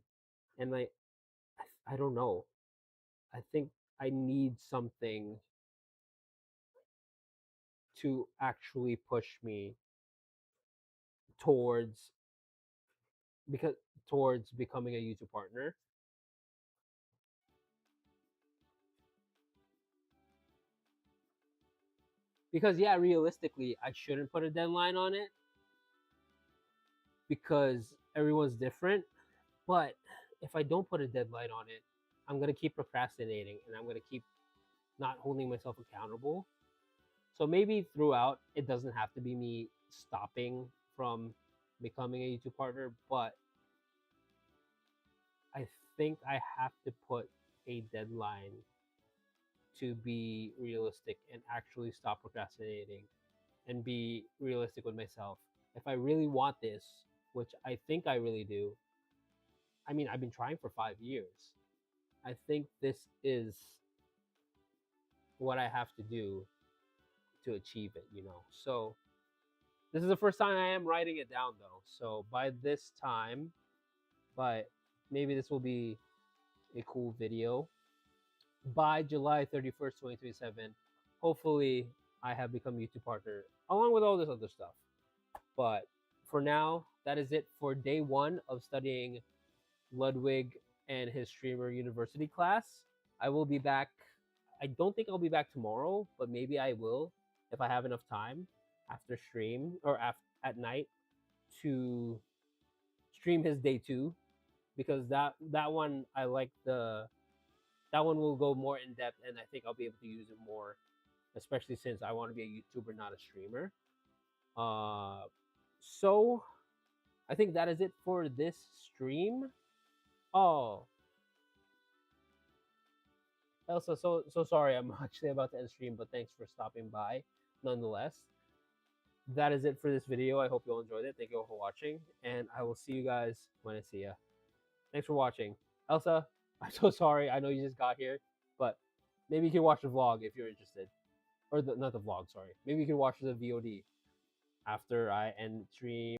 Speaker 1: And I don't know. I think I need something to actually push me towards because towards becoming a YouTube partner. Because yeah, realistically, I shouldn't put a deadline on it because everyone's different. But if I don't put a deadline on it, I'm gonna keep procrastinating and I'm gonna keep not holding myself accountable. So maybe throughout, it doesn't have to be me stopping from becoming a YouTube partner, but I think I have to put a deadline to be realistic and actually stop procrastinating and be realistic with myself. If I really want this, which I think I really do, I mean, I've been trying for 5 years. I think this is what I have to do to achieve it, you know? So, this is the first time I am writing it down though. So, by this time, but maybe this will be a cool video. By July 31st, 2027, hopefully I have become YouTube partner along with all this other stuff. But for now, that is it for day one of studying Ludwig and his streamer university class. I will be back. I don't think I'll be back tomorrow, but maybe I will if I have enough time after stream or at night to stream his day two because that one I like that one will go more in depth and I think I'll be able to use it more, especially since I want to be a YouTuber, not a streamer. So I think that is it for this stream. Oh, Elsa, so sorry. I'm actually about to end stream, but thanks for stopping by nonetheless. That is it for this video. I hope you all enjoyed it. Thank you all for watching, and I will see you guys when I see ya. Thanks for watching. Elsa, I'm so sorry. I know you just got here, but maybe you can watch the vlog if you're interested. Or not the vlog, sorry. Maybe you can watch the VOD after I end stream.